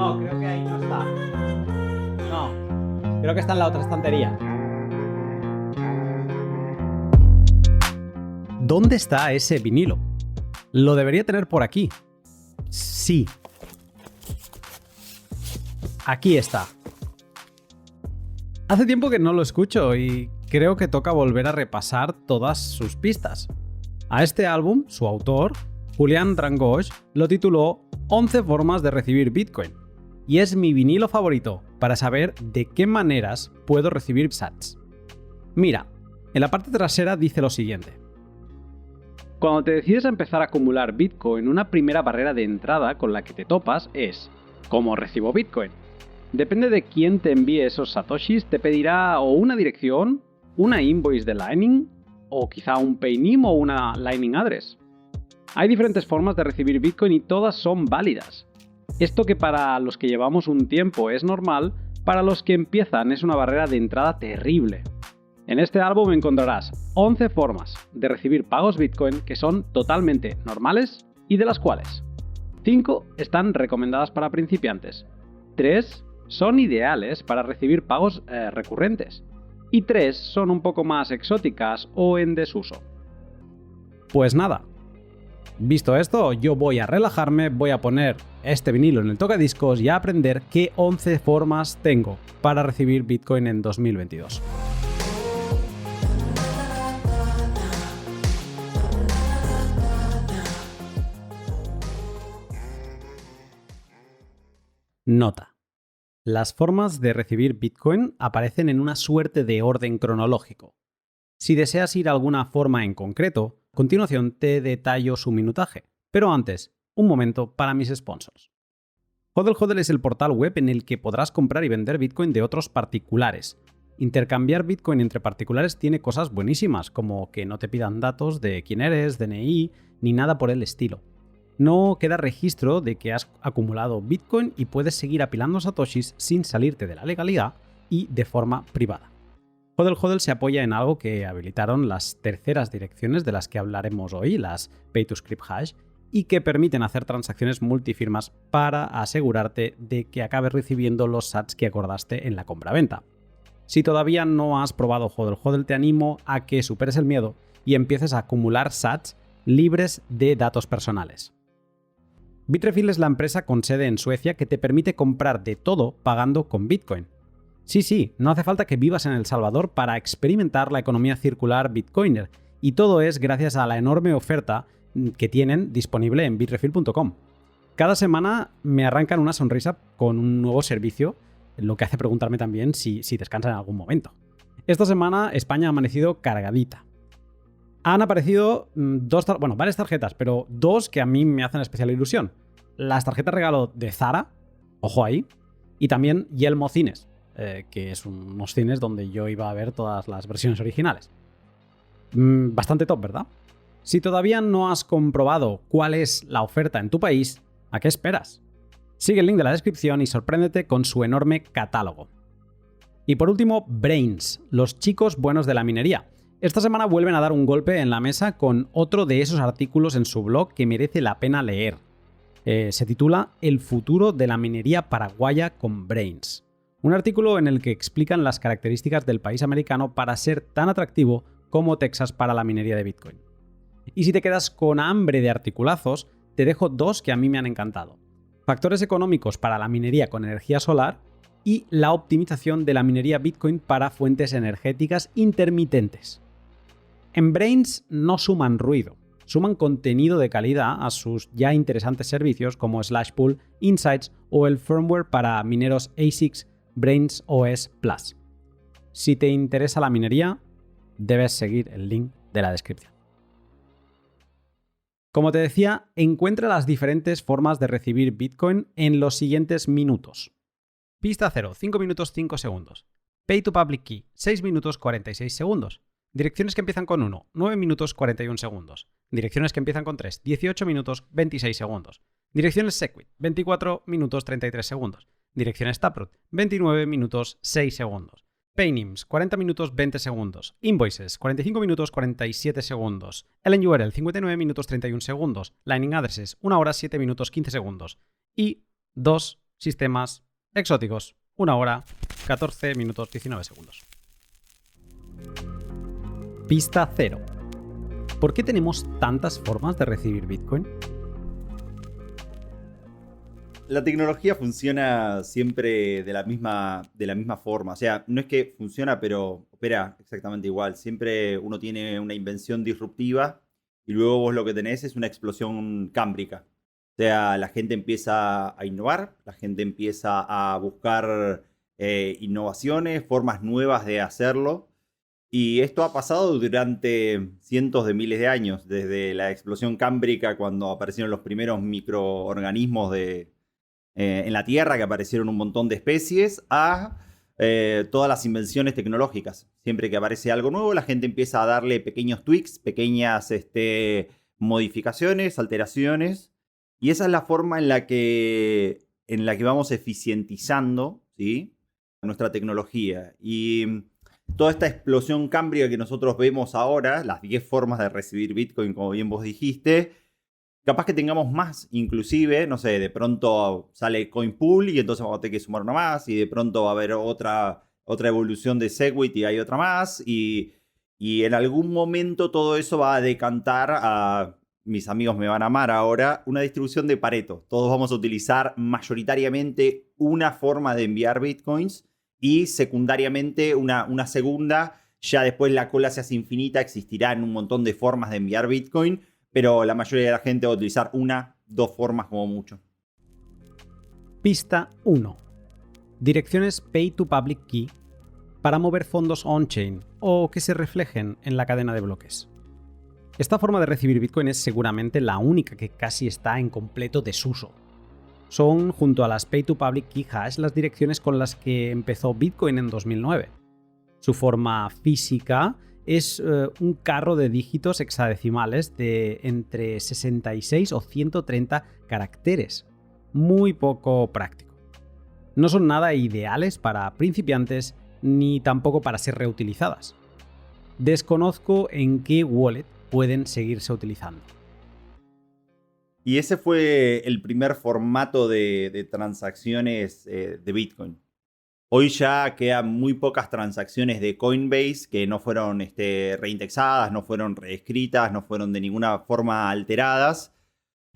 No, creo que ahí no está. No, creo que está en la otra estantería. ¿Dónde está ese vinilo? Lo debería tener por aquí. Sí. Aquí está. Hace tiempo que no lo escucho y creo que toca volver a repasar todas sus pistas. A este álbum, su autor, Julian Drangos, lo tituló 11 formas de recibir Bitcoin. Y es mi vinilo favorito para saber de qué maneras puedo recibir sats. Mira, en la parte trasera dice lo siguiente. Cuando te decides a empezar a acumular Bitcoin, una primera barrera de entrada con la que te topas es ¿cómo recibo Bitcoin? Depende de quién te envíe esos satoshis, te pedirá o una dirección, una invoice de Lightning, o quizá un Paynim o una Lightning Address. Hay diferentes formas de recibir Bitcoin y todas son válidas. Esto que para los que llevamos un tiempo es normal, para los que empiezan es una barrera de entrada terrible. En este álbum encontrarás 11 formas de recibir pagos Bitcoin que son totalmente normales y de las cuales 5 están recomendadas para principiantes, 3 son ideales para recibir pagos recurrentes y 3 son un poco más exóticas o en desuso. Pues nada, visto esto, yo voy a relajarme, voy a poner este vinilo en el tocadiscos y a aprender qué 11 formas tengo para recibir Bitcoin en 2022. Nota. Las formas de recibir Bitcoin aparecen en una suerte de orden cronológico. Si deseas ir a alguna forma en concreto, a continuación te detallo su minutaje. Pero antes, un momento para mis sponsors. HODL HODL es el portal web en el que podrás comprar y vender Bitcoin de otros particulares. Intercambiar Bitcoin entre particulares tiene cosas buenísimas, como que no te pidan datos de quién eres, DNI, ni nada por el estilo. No queda registro de que has acumulado Bitcoin y puedes seguir apilando satoshis sin salirte de la legalidad y de forma privada. HODL HODL se apoya en algo que habilitaron las terceras direcciones de las que hablaremos hoy, las Pay-to-Script Hash, y que permiten hacer transacciones multifirmas para asegurarte de que acabes recibiendo los sats que acordaste en la compra-venta. Si todavía no has probado HODL HODL, te animo a que superes el miedo y empieces a acumular sats libres de datos personales. Bitrefill es la empresa con sede en Suecia que te permite comprar de todo pagando con Bitcoin. Sí, no hace falta que vivas en El Salvador para experimentar la economía circular Bitcoiner, y todo es gracias a la enorme oferta que tienen disponible en bitrefill.com. Cada semana me arrancan una sonrisa con un nuevo servicio, lo que hace preguntarme también si descansan en algún momento. Esta semana España ha amanecido cargadita. Han aparecido varias tarjetas, pero dos que a mí me hacen especial ilusión. Las tarjetas regalo de Zara, ojo ahí, y también Yelmo Cines, que es unos cines donde yo iba a ver todas las versiones originales. Bastante top, ¿verdad? Si todavía no has comprobado cuál es la oferta en tu país, ¿a qué esperas? Sigue el link de la descripción y sorpréndete con su enorme catálogo. Y por último, Braiins, los chicos buenos de la minería. Esta semana vuelven a dar un golpe en la mesa con otro de esos artículos en su blog que merece la pena leer. Se titula El futuro de la minería paraguaya con Braiins. Un artículo en el que explican las características del país americano para ser tan atractivo como Texas para la minería de Bitcoin. Y si te quedas con hambre de articulazos, te dejo dos que a mí me han encantado. Factores económicos para la minería con energía solar y la optimización de la minería Bitcoin para fuentes energéticas intermitentes. En Braiins no suman ruido, suman contenido de calidad a sus ya interesantes servicios como Slashpool, Insights o el firmware para mineros ASICs Braiins OS Plus. Si te interesa la minería, debes seguir el link de la descripción. Como te decía, encuentra las diferentes formas de recibir Bitcoin en los siguientes minutos. Pista 0, 5 minutos 5 segundos. Pay to Public Key, 6 minutos 46 segundos. Direcciones que empiezan con 1, 9 minutos 41 segundos. Direcciones que empiezan con 3, 18 minutos 26 segundos. Direcciones Segwit, 24 minutos 33 segundos. Direcciones Taproot, 29 minutos 6 segundos. Paynims, 40 minutos 20 segundos. Invoices, 45 minutos 47 segundos. LNURL, 59 minutos 31 segundos. Lightning Addresses, 1 hora 7 minutos 15 segundos. Y 2 sistemas exóticos. 1 hora, 14 minutos, 19 segundos. Pista 0. ¿Por qué tenemos tantas formas de recibir Bitcoin? La tecnología funciona siempre de la misma forma. O sea, no es que funciona, pero opera exactamente igual. Siempre uno tiene una invención disruptiva y luego vos lo que tenés es una explosión cámbrica. O sea, la gente empieza a innovar, la gente empieza a buscar innovaciones, formas nuevas de hacerlo. Y esto ha pasado durante cientos de miles de años, desde la explosión cámbrica, cuando aparecieron los primeros microorganismos en la Tierra, que aparecieron un montón de especies, a todas las invenciones tecnológicas. Siempre que aparece algo nuevo, la gente empieza a darle pequeños tweaks, pequeñas modificaciones, alteraciones. Y esa es la forma en la que vamos eficientizando, ¿sí?, nuestra tecnología. Y toda esta explosión cámbrica que nosotros vemos ahora, las 10 formas de recibir Bitcoin, como bien vos dijiste, capaz que tengamos más, inclusive, no sé, de pronto sale Coinpool y entonces vamos a tener que sumar una más, y de pronto va a haber otra evolución de Segwit y hay otra más, y en algún momento todo eso va a decantar a, mis amigos me van a amar ahora, una distribución de Pareto. Todos vamos a utilizar mayoritariamente una forma de enviar Bitcoins y secundariamente una segunda. Ya después la cola se hace infinita, existirán un montón de formas de enviar Bitcoin, pero la mayoría de la gente va a utilizar dos formas como mucho. Pista 1. Direcciones Pay to Public Key para mover fondos on-chain o que se reflejen en la cadena de bloques. Esta forma de recibir Bitcoin es seguramente la única que casi está en completo desuso. Son, junto a las Pay to Public Key Hash, las direcciones con las que empezó Bitcoin en 2009. Su forma física es un carro de dígitos hexadecimales de entre 66 o 130 caracteres. Muy poco práctico. No son nada ideales para principiantes ni tampoco para ser reutilizadas. Desconozco en qué wallet pueden seguirse utilizando. Y ese fue el primer formato de transacciones de Bitcoin. Hoy ya quedan muy pocas transacciones de Coinbase que no fueron reindexadas, no fueron reescritas, no fueron de ninguna forma alteradas,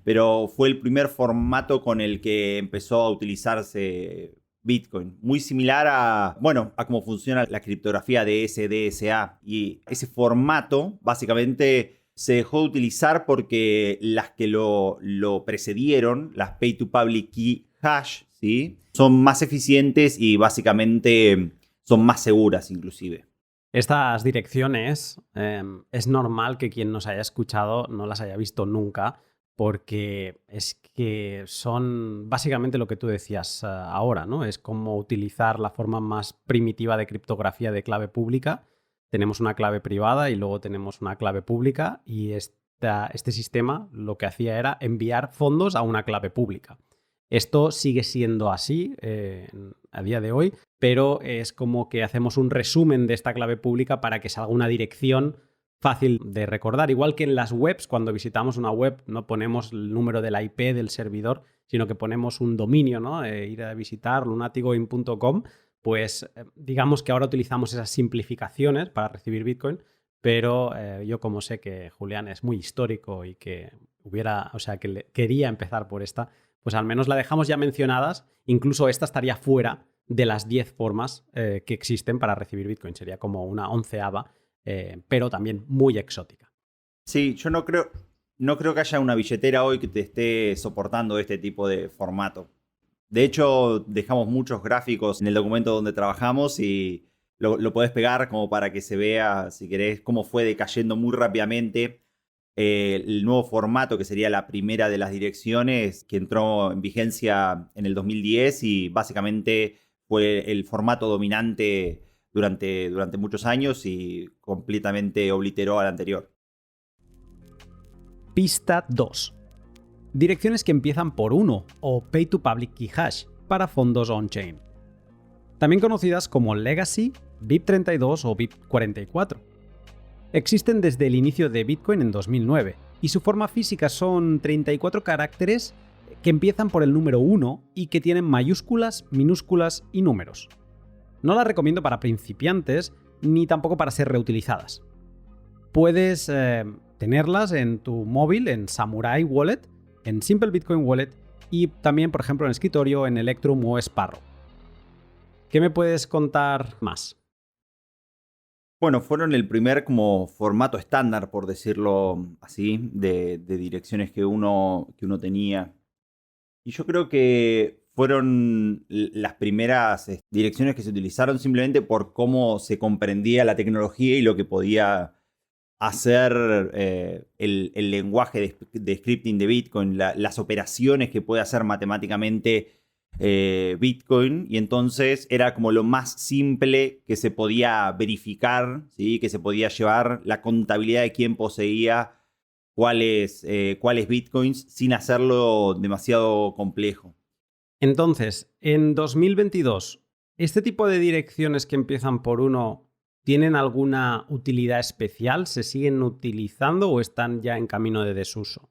pero fue el primer formato con el que empezó a utilizarse Bitcoin. Muy similar a cómo funciona la criptografía de SDSA. Y ese formato básicamente se dejó de utilizar porque las que lo precedieron, las Pay to Public Key Hash, ¿sí?, son más eficientes y básicamente son más seguras inclusive. Estas direcciones es normal que quien nos haya escuchado no las haya visto nunca, porque es que son básicamente lo que tú decías ahora, ¿no? Es como utilizar la forma más primitiva de criptografía de clave pública. Tenemos una clave privada y luego tenemos una clave pública, y este sistema lo que hacía era enviar fondos a una clave pública. Esto sigue siendo así a día de hoy, pero es como que hacemos un resumen de esta clave pública para que salga una dirección fácil de recordar. Igual que en las webs, cuando visitamos una web no ponemos el número de la IP del servidor, sino que ponemos un dominio, ¿no? Ir a visitar lunaticoin.com. Pues digamos que ahora utilizamos esas simplificaciones para recibir Bitcoin, pero yo, como sé que Julián es muy histórico y que quería empezar por esta, pues al menos la dejamos ya mencionadas. Incluso esta estaría fuera de las 10 formas que existen para recibir Bitcoin. Sería como una 11ª, pero también muy exótica. Sí, yo no creo que haya una billetera hoy que te esté soportando este tipo de formato. De hecho, dejamos muchos gráficos en el documento donde trabajamos y lo podés pegar como para que se vea, si querés, cómo fue decayendo muy rápidamente el nuevo formato, que sería la primera de las direcciones, que entró en vigencia en el 2010 y básicamente fue el formato dominante durante muchos años y completamente obliteró al anterior. Pista 2. Direcciones que empiezan por 1 o Pay to Public Key Hash para fondos on-chain. También conocidas como Legacy, BIP32 o BIP44. Existen desde el inicio de Bitcoin en 2009 y su forma física son 34 caracteres que empiezan por el número 1 y que tienen mayúsculas, minúsculas y números. No las recomiendo para principiantes ni tampoco para ser reutilizadas. Puedes tenerlas en tu móvil, en Samurai Wallet, en Simple Bitcoin Wallet y también, por ejemplo, en escritorio, en Electrum o Sparrow. ¿Qué me puedes contar más? Bueno, fueron el primer como formato estándar, por decirlo así, de direcciones que uno tenía. Y yo creo que fueron las primeras direcciones que se utilizaron simplemente por cómo se comprendía la tecnología y lo que podía hacer el lenguaje de scripting de Bitcoin, las operaciones que puede hacer matemáticamente Bitcoin. Y entonces era como lo más simple que se podía verificar, ¿sí? Que se podía llevar la contabilidad de quién poseía cuáles Bitcoins sin hacerlo demasiado complejo. Entonces, en 2022, ¿este tipo de direcciones que empiezan por 1 tienen alguna utilidad especial? ¿Se siguen utilizando o están ya en camino de desuso?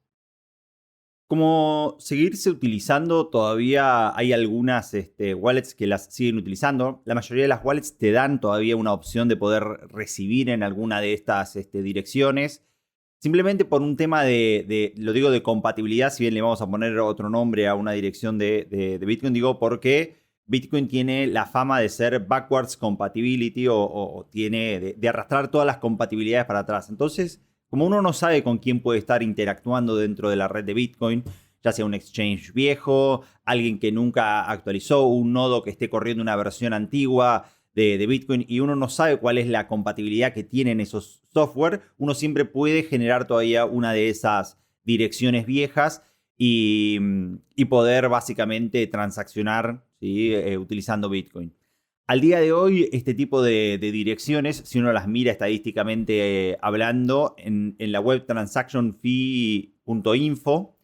Como seguirse utilizando, todavía hay algunas wallets que las siguen utilizando. La mayoría de las wallets te dan todavía una opción de poder recibir en alguna de estas direcciones. Simplemente por un tema lo digo de compatibilidad, si bien le vamos a poner otro nombre a una dirección de Bitcoin, digo porque Bitcoin tiene la fama de ser backwards compatibility o tiene de arrastrar todas las compatibilidades para atrás. Entonces, como uno no sabe con quién puede estar interactuando dentro de la red de Bitcoin, ya sea un exchange viejo, alguien que nunca actualizó, un nodo que esté corriendo una versión antigua de Bitcoin y uno no sabe cuál es la compatibilidad que tienen esos software, uno siempre puede generar todavía una de esas direcciones viejas y poder básicamente transaccionar, ¿sí? Utilizando Bitcoin. Al día de hoy, este tipo de direcciones, si uno las mira estadísticamente hablando, en la web transactionfee.info,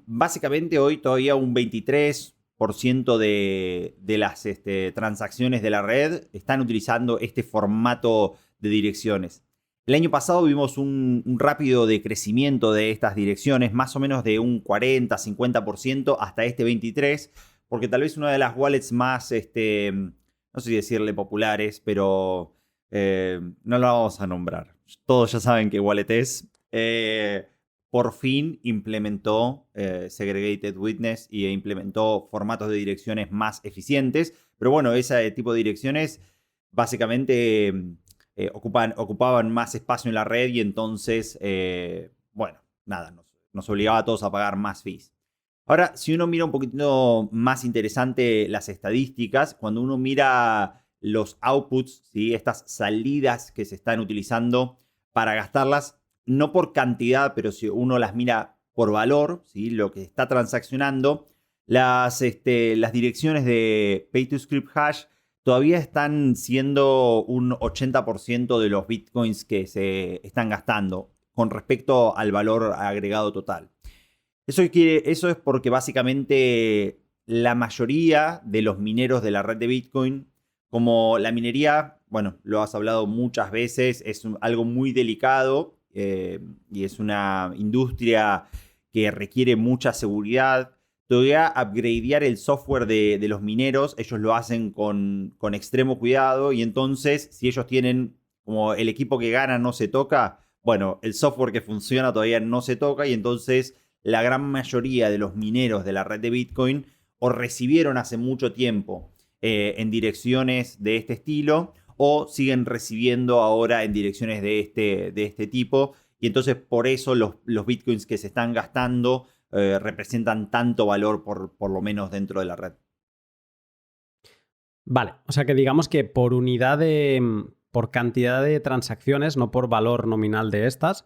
básicamente hoy todavía un 23% de las transacciones de la red están utilizando este formato de direcciones. El año pasado vimos un rápido decrecimiento de estas direcciones, más o menos de un 40-50% hasta este 23%, porque tal vez una de las wallets más, no sé si decirle populares, pero no la vamos a nombrar. Todos ya saben qué wallet es. Por fin implementó Segregated Witness y implementó formatos de direcciones más eficientes. Pero bueno, ese tipo de direcciones básicamente ocupaban más espacio en la red y entonces, bueno, nada, nos obligaba a todos a pagar más fees. Ahora, si uno mira un poquito más interesante las estadísticas, cuando uno mira los outputs, ¿sí? Estas salidas que se están utilizando para gastarlas, no por cantidad, pero si uno las mira por valor, ¿sí? Lo que está transaccionando, las direcciones de Pay to Script Hash todavía están siendo un 80% de los bitcoins que se están gastando con respecto al valor agregado total. Eso es porque básicamente la mayoría de los mineros de la red de Bitcoin, como la minería, bueno, lo has hablado muchas veces, es algo muy delicado y es una industria que requiere mucha seguridad. Todavía upgradear el software de los mineros, ellos lo hacen con extremo cuidado y entonces si ellos tienen como el equipo que gana no se toca, bueno, el software que funciona todavía no se toca y entonces la gran mayoría de los mineros de la red de Bitcoin o recibieron hace mucho tiempo en direcciones de este estilo o siguen recibiendo ahora en direcciones de este tipo. Y entonces por eso los Bitcoins que se están gastando representan tanto valor por lo menos dentro de la red. Vale, o sea que digamos que por cantidad de transacciones, no por valor nominal de estas,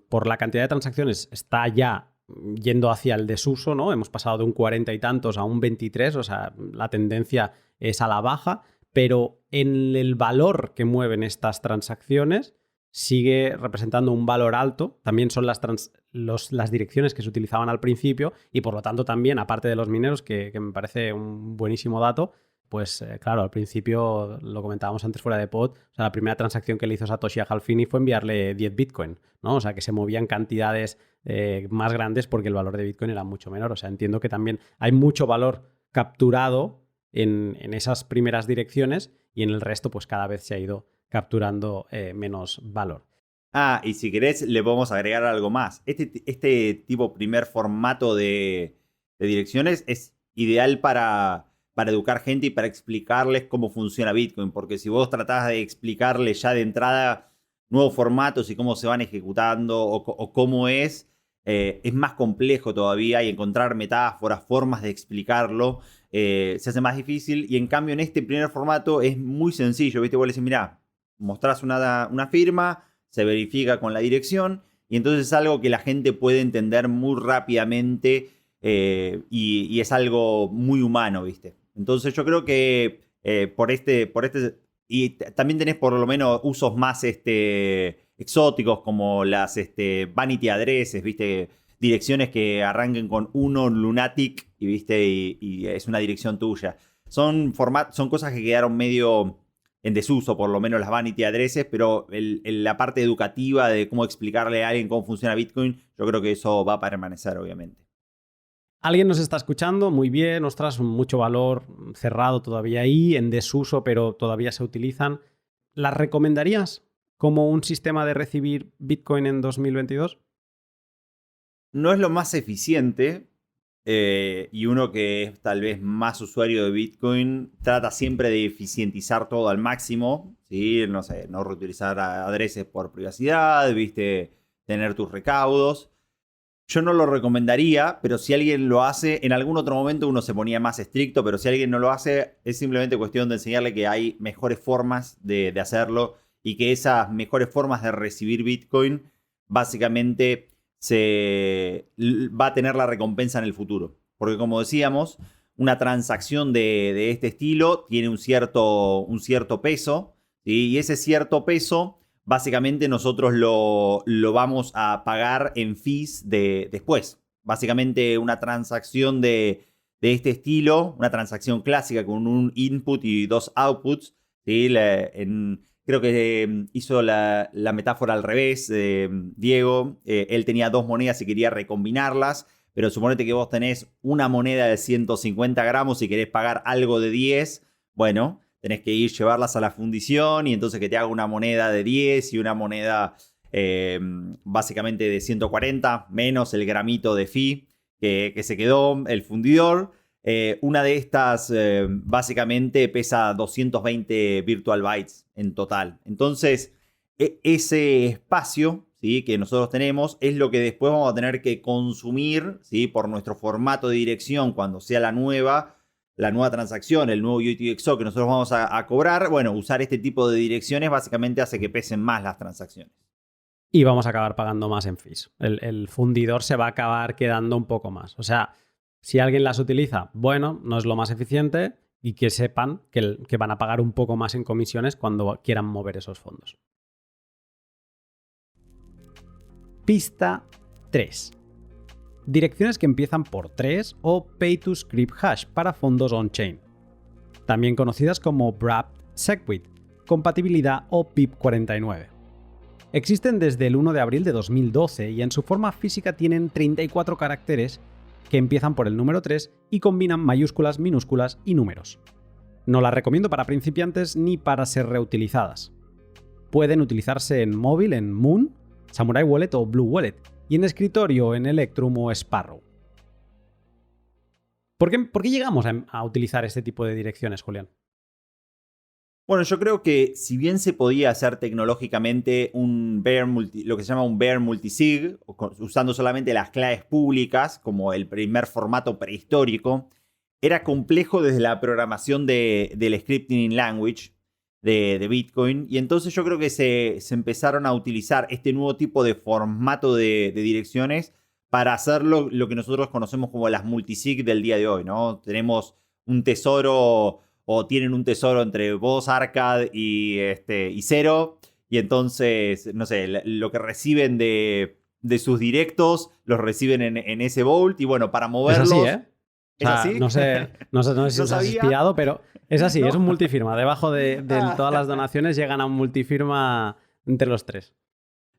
por la cantidad de transacciones está ya yendo hacia el desuso, ¿no? Hemos pasado de un 40 y tantos a un 23, o sea, la tendencia es a la baja, pero en el valor que mueven estas transacciones sigue representando un valor alto. También son las direcciones que se utilizaban al principio y por lo tanto también, aparte de los mineros, que me parece un buenísimo dato, pues claro, al principio lo comentábamos antes fuera de pod, o sea, la primera transacción que le hizo Satoshi a Halfini fue enviarle 10 Bitcoin, ¿no? O sea, que se movían cantidades más grandes porque el valor de Bitcoin era mucho menor. O sea, entiendo que también hay mucho valor capturado en esas primeras direcciones y en el resto pues cada vez se ha ido capturando menos valor. Ah, y si querés le podemos agregar algo más. Este tipo primer formato de direcciones es ideal para educar gente y para explicarles cómo funciona Bitcoin. Porque si vos tratás de explicarle ya de entrada nuevos formatos y cómo se van ejecutando o cómo es más complejo todavía y encontrar metáforas, formas de explicarlo, se hace más difícil. Y en cambio en este primer formato es muy sencillo, ¿viste? Vos le decís, mirá, mostrás una firma, se verifica con la dirección y entonces es algo que la gente puede entender muy rápidamente y es algo muy humano, ¿viste? Entonces yo creo que y también tenés por lo menos usos más exóticos como las vanity addresses, ¿viste? Direcciones que arranquen con uno lunatic y, ¿viste? Y es una dirección tuya. Son cosas que quedaron medio en desuso, por lo menos las vanity addresses, pero la parte educativa de cómo explicarle a alguien cómo funciona Bitcoin, yo creo que eso va a permanecer, obviamente. Alguien nos está escuchando, muy bien, ostras, mucho valor cerrado todavía ahí, en desuso, pero todavía se utilizan. ¿Las recomendarías como un sistema de recibir Bitcoin en 2022? No es lo más eficiente, y uno que es tal vez más usuario de Bitcoin trata siempre de eficientizar todo al máximo, ¿sí? No sé, no reutilizar adreses por privacidad, ¿viste? Tener tus recaudos. Yo no lo recomendaría, pero si alguien lo hace, en algún otro momento uno se ponía más estricto, pero si alguien no lo hace, es simplemente cuestión de enseñarle que hay mejores formas de hacerlo y que esas mejores formas de recibir Bitcoin básicamente va a tener la recompensa en el futuro. Porque como decíamos, una transacción de este estilo tiene un cierto peso, ¿sí? Y ese cierto peso básicamente nosotros lo vamos a pagar en fees después. Básicamente una transacción de este estilo, una transacción clásica con un input y dos outputs, ¿sí? Creo que hizo la metáfora al revés, Diego. Él tenía dos monedas y quería recombinarlas, pero suponete que vos tenés una moneda de 150 gramos y querés pagar algo de 10. Bueno, tenés que llevarlas a la fundición y entonces que te haga una moneda de 10 y una moneda básicamente de 140, menos el gramito de fee que se quedó el fundidor. Una de estas básicamente pesa 220 virtual bytes en total. Entonces, ese espacio, ¿sí?, que nosotros tenemos es lo que después vamos a tener que consumir, ¿sí?, por nuestro formato de dirección cuando sea la nueva transacción, el nuevo UTXO que nosotros vamos a cobrar. Bueno, usar este tipo de direcciones básicamente hace que pesen más las transacciones. Y vamos a acabar pagando más en fees. El fundidor se va a acabar quedando un poco más. O sea, si alguien las utiliza, bueno, no es lo más eficiente y que sepan que van a pagar un poco más en comisiones cuando quieran mover esos fondos. Pista 3. Direcciones que empiezan por 3 o Pay to Script Hash para fondos on-chain, también conocidas como Wrapped Segwit, compatibilidad o PIP49. Existen desde el 1 de abril de 2012 y en su forma física tienen 34 caracteres que empiezan por el número 3 y combinan mayúsculas, minúsculas y números. No las recomiendo para principiantes ni para ser reutilizadas. Pueden utilizarse en móvil en Moon, Samurai Wallet o Blue Wallet, y en escritorio en Electrum o Sparrow. ¿Por qué llegamos a utilizar este tipo de direcciones, Julián? Bueno, yo creo que si bien se podía hacer tecnológicamente lo que se llama un Bear multisig, usando solamente las claves públicas como el primer formato prehistórico, era complejo desde la programación del scripting language de Bitcoin. Y entonces yo creo que se empezaron a utilizar este nuevo tipo de formato de direcciones para hacer lo que nosotros conocemos como las multisig del día de hoy, ¿no? Tenemos un tesoro o tienen un tesoro entre vos, Arcad y Cero, y entonces, no sé, lo que reciben de sus directos los reciben en ese vault, y bueno, para moverlos... Es así, ¿eh? O sea, así? no sé si No os has sabía. espiado, pero es así, ¿No? es un multifirma. Debajo de todas las donaciones llegan a un multifirma entre los tres.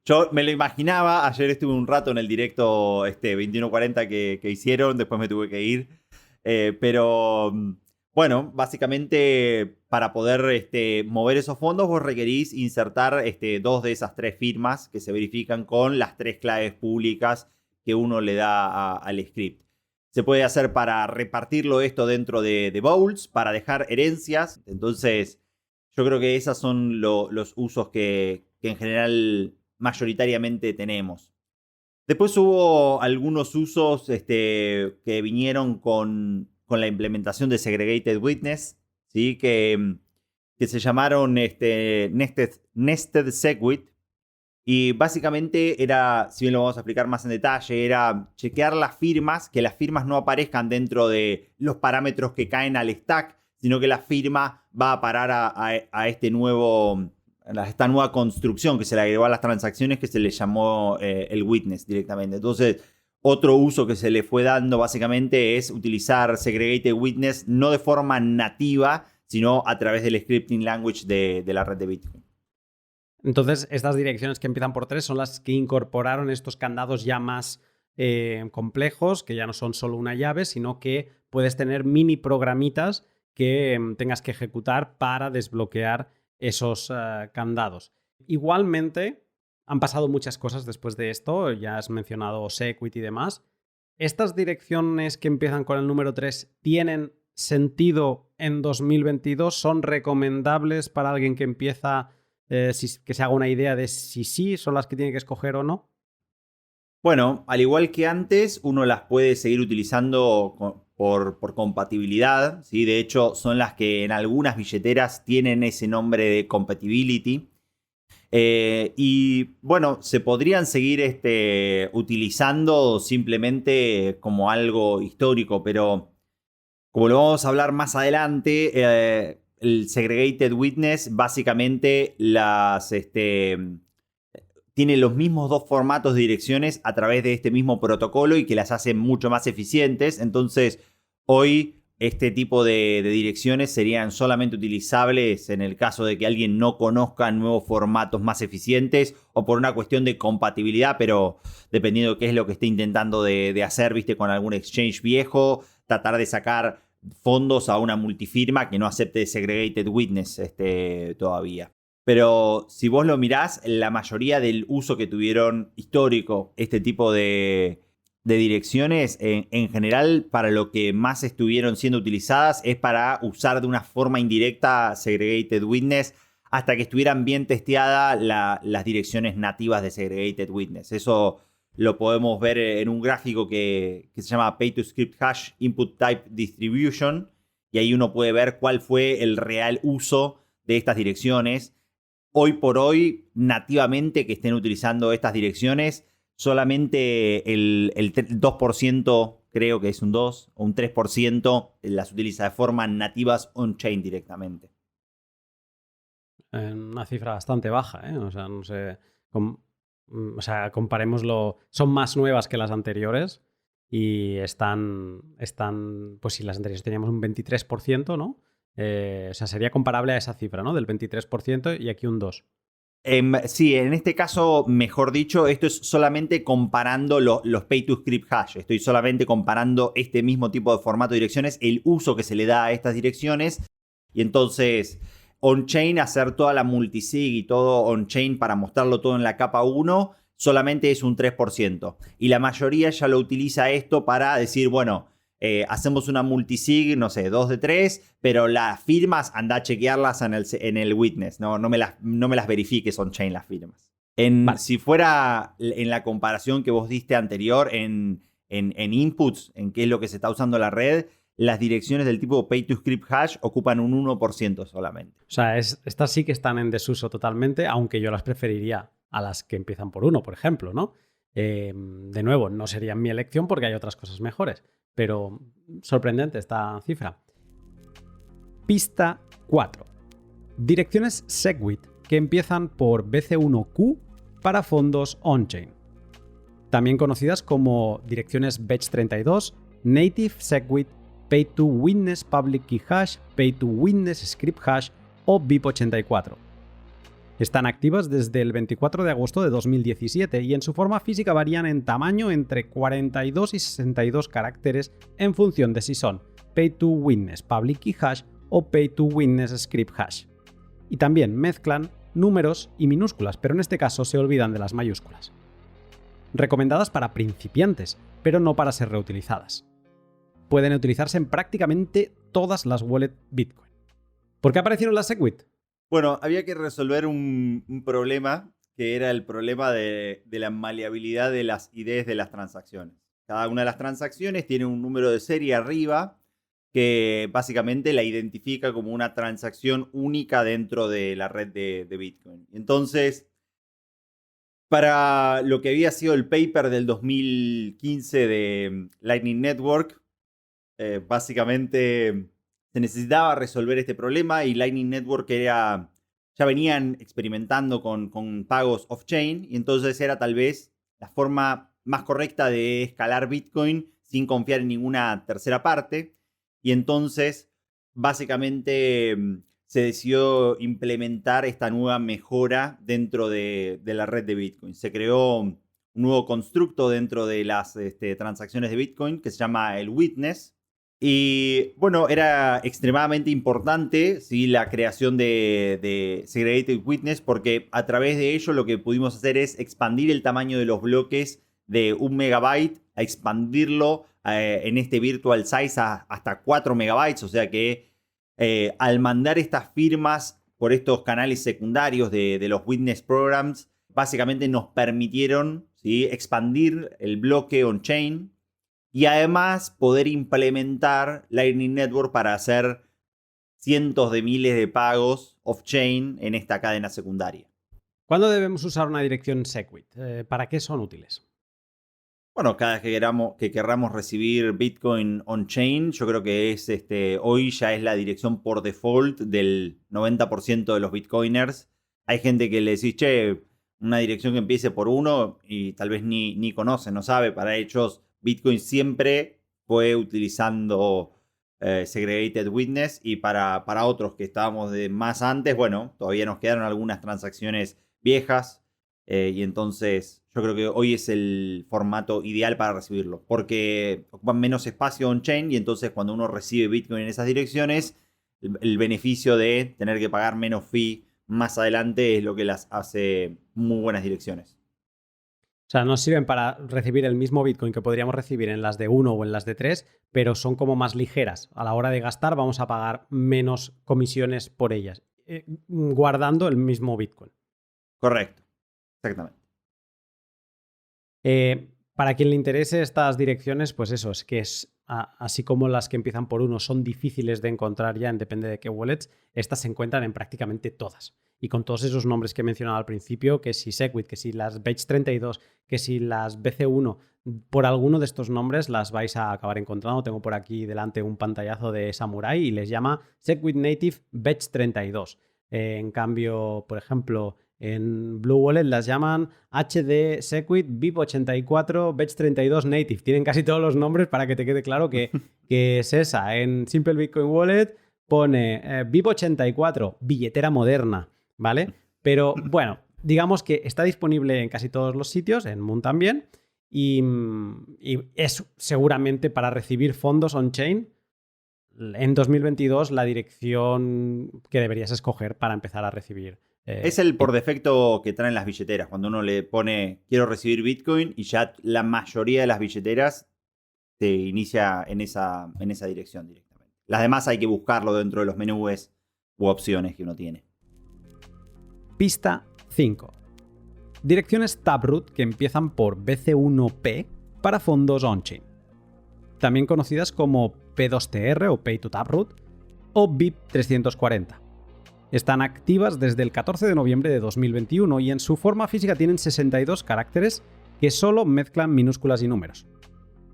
Yo me lo imaginaba, ayer estuve un rato en el directo 21:40 que hicieron, después me tuve que ir. Pero bueno, básicamente para poder mover esos fondos vos requerís insertar 2 de esas 3 firmas que se verifican con las 3 claves públicas que uno le da al script. Se puede hacer para repartirlo esto dentro de bowls, para dejar herencias. Entonces, yo creo que esos son los usos que en general mayoritariamente tenemos. Después hubo algunos usos que vinieron con la implementación de Segregated Witness, ¿sí? que se llamaron Nested Segwit. Y básicamente era, si bien lo vamos a explicar más en detalle, era chequear las firmas, que las firmas no aparezcan dentro de los parámetros que caen al stack, sino que la firma va a parar a esta nueva construcción que se le agregó a las transacciones, que se le llamó el witness directamente. Entonces, otro uso que se le fue dando básicamente es utilizar Segregated Witness no de forma nativa, sino a través del scripting language de la red de Bitcoin. Entonces, estas direcciones que empiezan por 3 son las que incorporaron estos candados ya más complejos, que ya no son solo una llave, sino que puedes tener mini programitas que tengas que ejecutar para desbloquear esos candados. Igualmente, han pasado muchas cosas después de esto, ya has mencionado Segwit y demás. ¿Estas direcciones que empiezan con el número 3 tienen sentido en 2022? ¿Son recomendables para alguien que empieza, que se haga una idea de si sí son las que tiene que escoger o no? Bueno, al igual que antes, uno las puede seguir utilizando por compatibilidad, ¿sí? De hecho, son las que en algunas billeteras tienen ese nombre de compatibility. Y bueno, se podrían seguir utilizando simplemente como algo histórico, pero como lo vamos a hablar más adelante, el Segregated Witness básicamente tiene los mismos 2 formatos de direcciones a través de este mismo protocolo y que las hace mucho más eficientes. Entonces, hoy este tipo de direcciones serían solamente utilizables en el caso de que alguien no conozca nuevos formatos más eficientes o por una cuestión de compatibilidad, pero dependiendo de qué es lo que esté intentando de hacer, viste, con algún exchange viejo, tratar de sacar fondos a una multifirma que no acepte Segregated Witness todavía. Pero si vos lo mirás, la mayoría del uso que tuvieron histórico este tipo de direcciones, en general, para lo que más estuvieron siendo utilizadas es para usar de una forma indirecta Segregated Witness hasta que estuvieran bien testeadas las direcciones nativas de Segregated Witness. Eso lo podemos ver en un gráfico que se llama Pay to Script Hash Input Type Distribution, y ahí uno puede ver cuál fue el real uso de estas direcciones. Hoy por hoy, nativamente que estén utilizando estas direcciones, solamente el 2%, creo que es un 2 o un 3%, las utiliza de forma nativas on-chain directamente. Una cifra bastante baja, ¿eh? O sea, no sé. Comparémoslo. Son más nuevas que las anteriores y están. Pues si las anteriores teníamos un 23%, ¿no? O sea, sería comparable a esa cifra, ¿no? Del 23% y aquí un 2%. Sí, en este caso, mejor dicho, esto es solamente comparando los pay to script hash. Estoy solamente comparando este mismo tipo de formato de direcciones, el uso que se le da a estas direcciones. Y entonces, on-chain, hacer toda la multisig y todo on-chain para mostrarlo todo en la capa 1, solamente es un 3%. Y la mayoría ya lo utiliza esto para decir, bueno, hacemos una multisig, no sé, 2 de 3, pero las firmas anda a chequearlas en el witness, no me las verifiques on-chain las firmas. Vale. Si fuera en la comparación que vos diste anterior en inputs, en qué es lo que se está usando la red, las direcciones del tipo pay to script hash ocupan un 1% solamente. O sea, estas sí que están en desuso totalmente, aunque yo las preferiría a las que empiezan por 1, por ejemplo, ¿no? De nuevo, no sería mi elección porque hay otras cosas mejores. Pero sorprendente esta cifra. Pista 4. Direcciones Segwit que empiezan por BC1Q para fondos on-chain. También conocidas como direcciones Batch32, Native Segwit Pay to Witness Public Key Hash, Pay to Witness Script Hash o BIP84. Están activas desde el 24 de agosto de 2017 y en su forma física varían en tamaño entre 42 y 62 caracteres en función de si son Pay to Witness Public Key Hash o Pay to Witness Script Hash. Y también mezclan números y minúsculas, pero en este caso se olvidan de las mayúsculas. Recomendadas para principiantes, pero no para ser reutilizadas. Pueden utilizarse en prácticamente todas las wallets Bitcoin. ¿Por qué aparecieron las Segwit? Bueno, había que resolver un problema que era el problema de la maleabilidad de las IDs de las transacciones. Cada una de las transacciones tiene un número de serie arriba que básicamente la identifica como una transacción única dentro de la red de Bitcoin. Entonces, para lo que había sido el paper del 2015 de Lightning Network, básicamente se necesitaba resolver este problema y Lightning Network ya venían experimentando con pagos off-chain y entonces era tal vez la forma más correcta de escalar Bitcoin sin confiar en ninguna tercera parte. Y entonces, básicamente, se decidió implementar esta nueva mejora dentro de la red de Bitcoin. Se creó un nuevo constructo dentro de las transacciones de Bitcoin que se llama el Witness. Y bueno, era extremadamente importante, ¿sí?, la creación de Segregated Witness porque a través de ello lo que pudimos hacer es expandir el tamaño de los bloques de 1 megabyte a expandirlo en este virtual size hasta 4 megabytes. O sea que al mandar estas firmas por estos canales secundarios de los Witness Programs, básicamente nos permitieron, ¿sí?, expandir el bloque on-chain y además poder implementar Lightning Network para hacer cientos de miles de pagos off-chain en esta cadena secundaria. ¿Cuándo debemos usar una dirección Segwit? ¿Para qué son útiles? Bueno, cada vez que querramos recibir Bitcoin on-chain, yo creo que hoy ya es la dirección por default del 90% de los Bitcoiners. Hay gente que le decís, che, una dirección que empiece por 1 y tal vez ni conoce, no sabe. Para ellos, Bitcoin siempre fue utilizando Segregated Witness y para otros que estábamos de más antes, bueno, todavía nos quedaron algunas transacciones viejas y entonces yo creo que hoy es el formato ideal para recibirlo porque ocupan menos espacio on-chain y entonces cuando uno recibe Bitcoin en esas direcciones, el beneficio de tener que pagar menos fee más adelante es lo que las hace muy buenas direcciones. O sea, nos sirven para recibir el mismo Bitcoin que podríamos recibir en las de 1 o en las de 3, pero son como más ligeras. A la hora de gastar vamos a pagar menos comisiones por ellas, guardando el mismo Bitcoin. Correcto, exactamente. Para quien le interese estas direcciones, pues eso, es que así como las que empiezan por 1 son difíciles de encontrar ya, depende de qué wallets, estas se encuentran en prácticamente todas. Y con todos esos nombres que he mencionado al principio, que si Segwit, que si las Bech32, que si las BC1, por alguno de estos nombres las vais a acabar encontrando. Tengo por aquí delante un pantallazo de Samurai y les llama Segwit Native Bech32. En cambio, por ejemplo, en Blue Wallet las llaman HD Segwit BIP84 Bech32 Native. Tienen casi todos los nombres para que te quede claro que es esa. En Simple Bitcoin Wallet pone BIP84, billetera moderna, ¿vale? Pero bueno, digamos que está disponible en casi todos los sitios, en Moon también, y es seguramente para recibir fondos on-chain. En 2022 la dirección que deberías escoger para empezar a recibir. Es el por defecto que traen las billeteras. Cuando uno le pone quiero recibir Bitcoin y ya la mayoría de las billeteras te inicia en esa dirección directamente. Las demás hay que buscarlo dentro de los menús u opciones que uno tiene. Pista 5. Direcciones Taproot que empiezan por BC1P para fondos on-chain. También conocidas como P2TR o Pay to Taproot o BIP340. Están activas desde el 14 de noviembre de 2021 y en su forma física tienen 62 caracteres que solo mezclan minúsculas y números.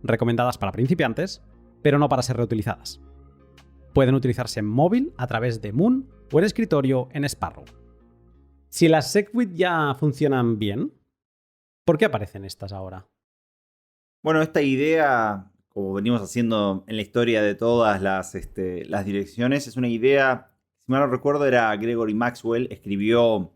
Recomendadas para principiantes, pero no para ser reutilizadas. Pueden utilizarse en móvil a través de Moon o en escritorio en Sparrow. Si las Segwit ya funcionan bien, ¿por qué aparecen estas ahora? Bueno, esta idea como venimos haciendo en la historia de todas las direcciones, es una idea, si mal no recuerdo, era Gregory Maxwell, escribió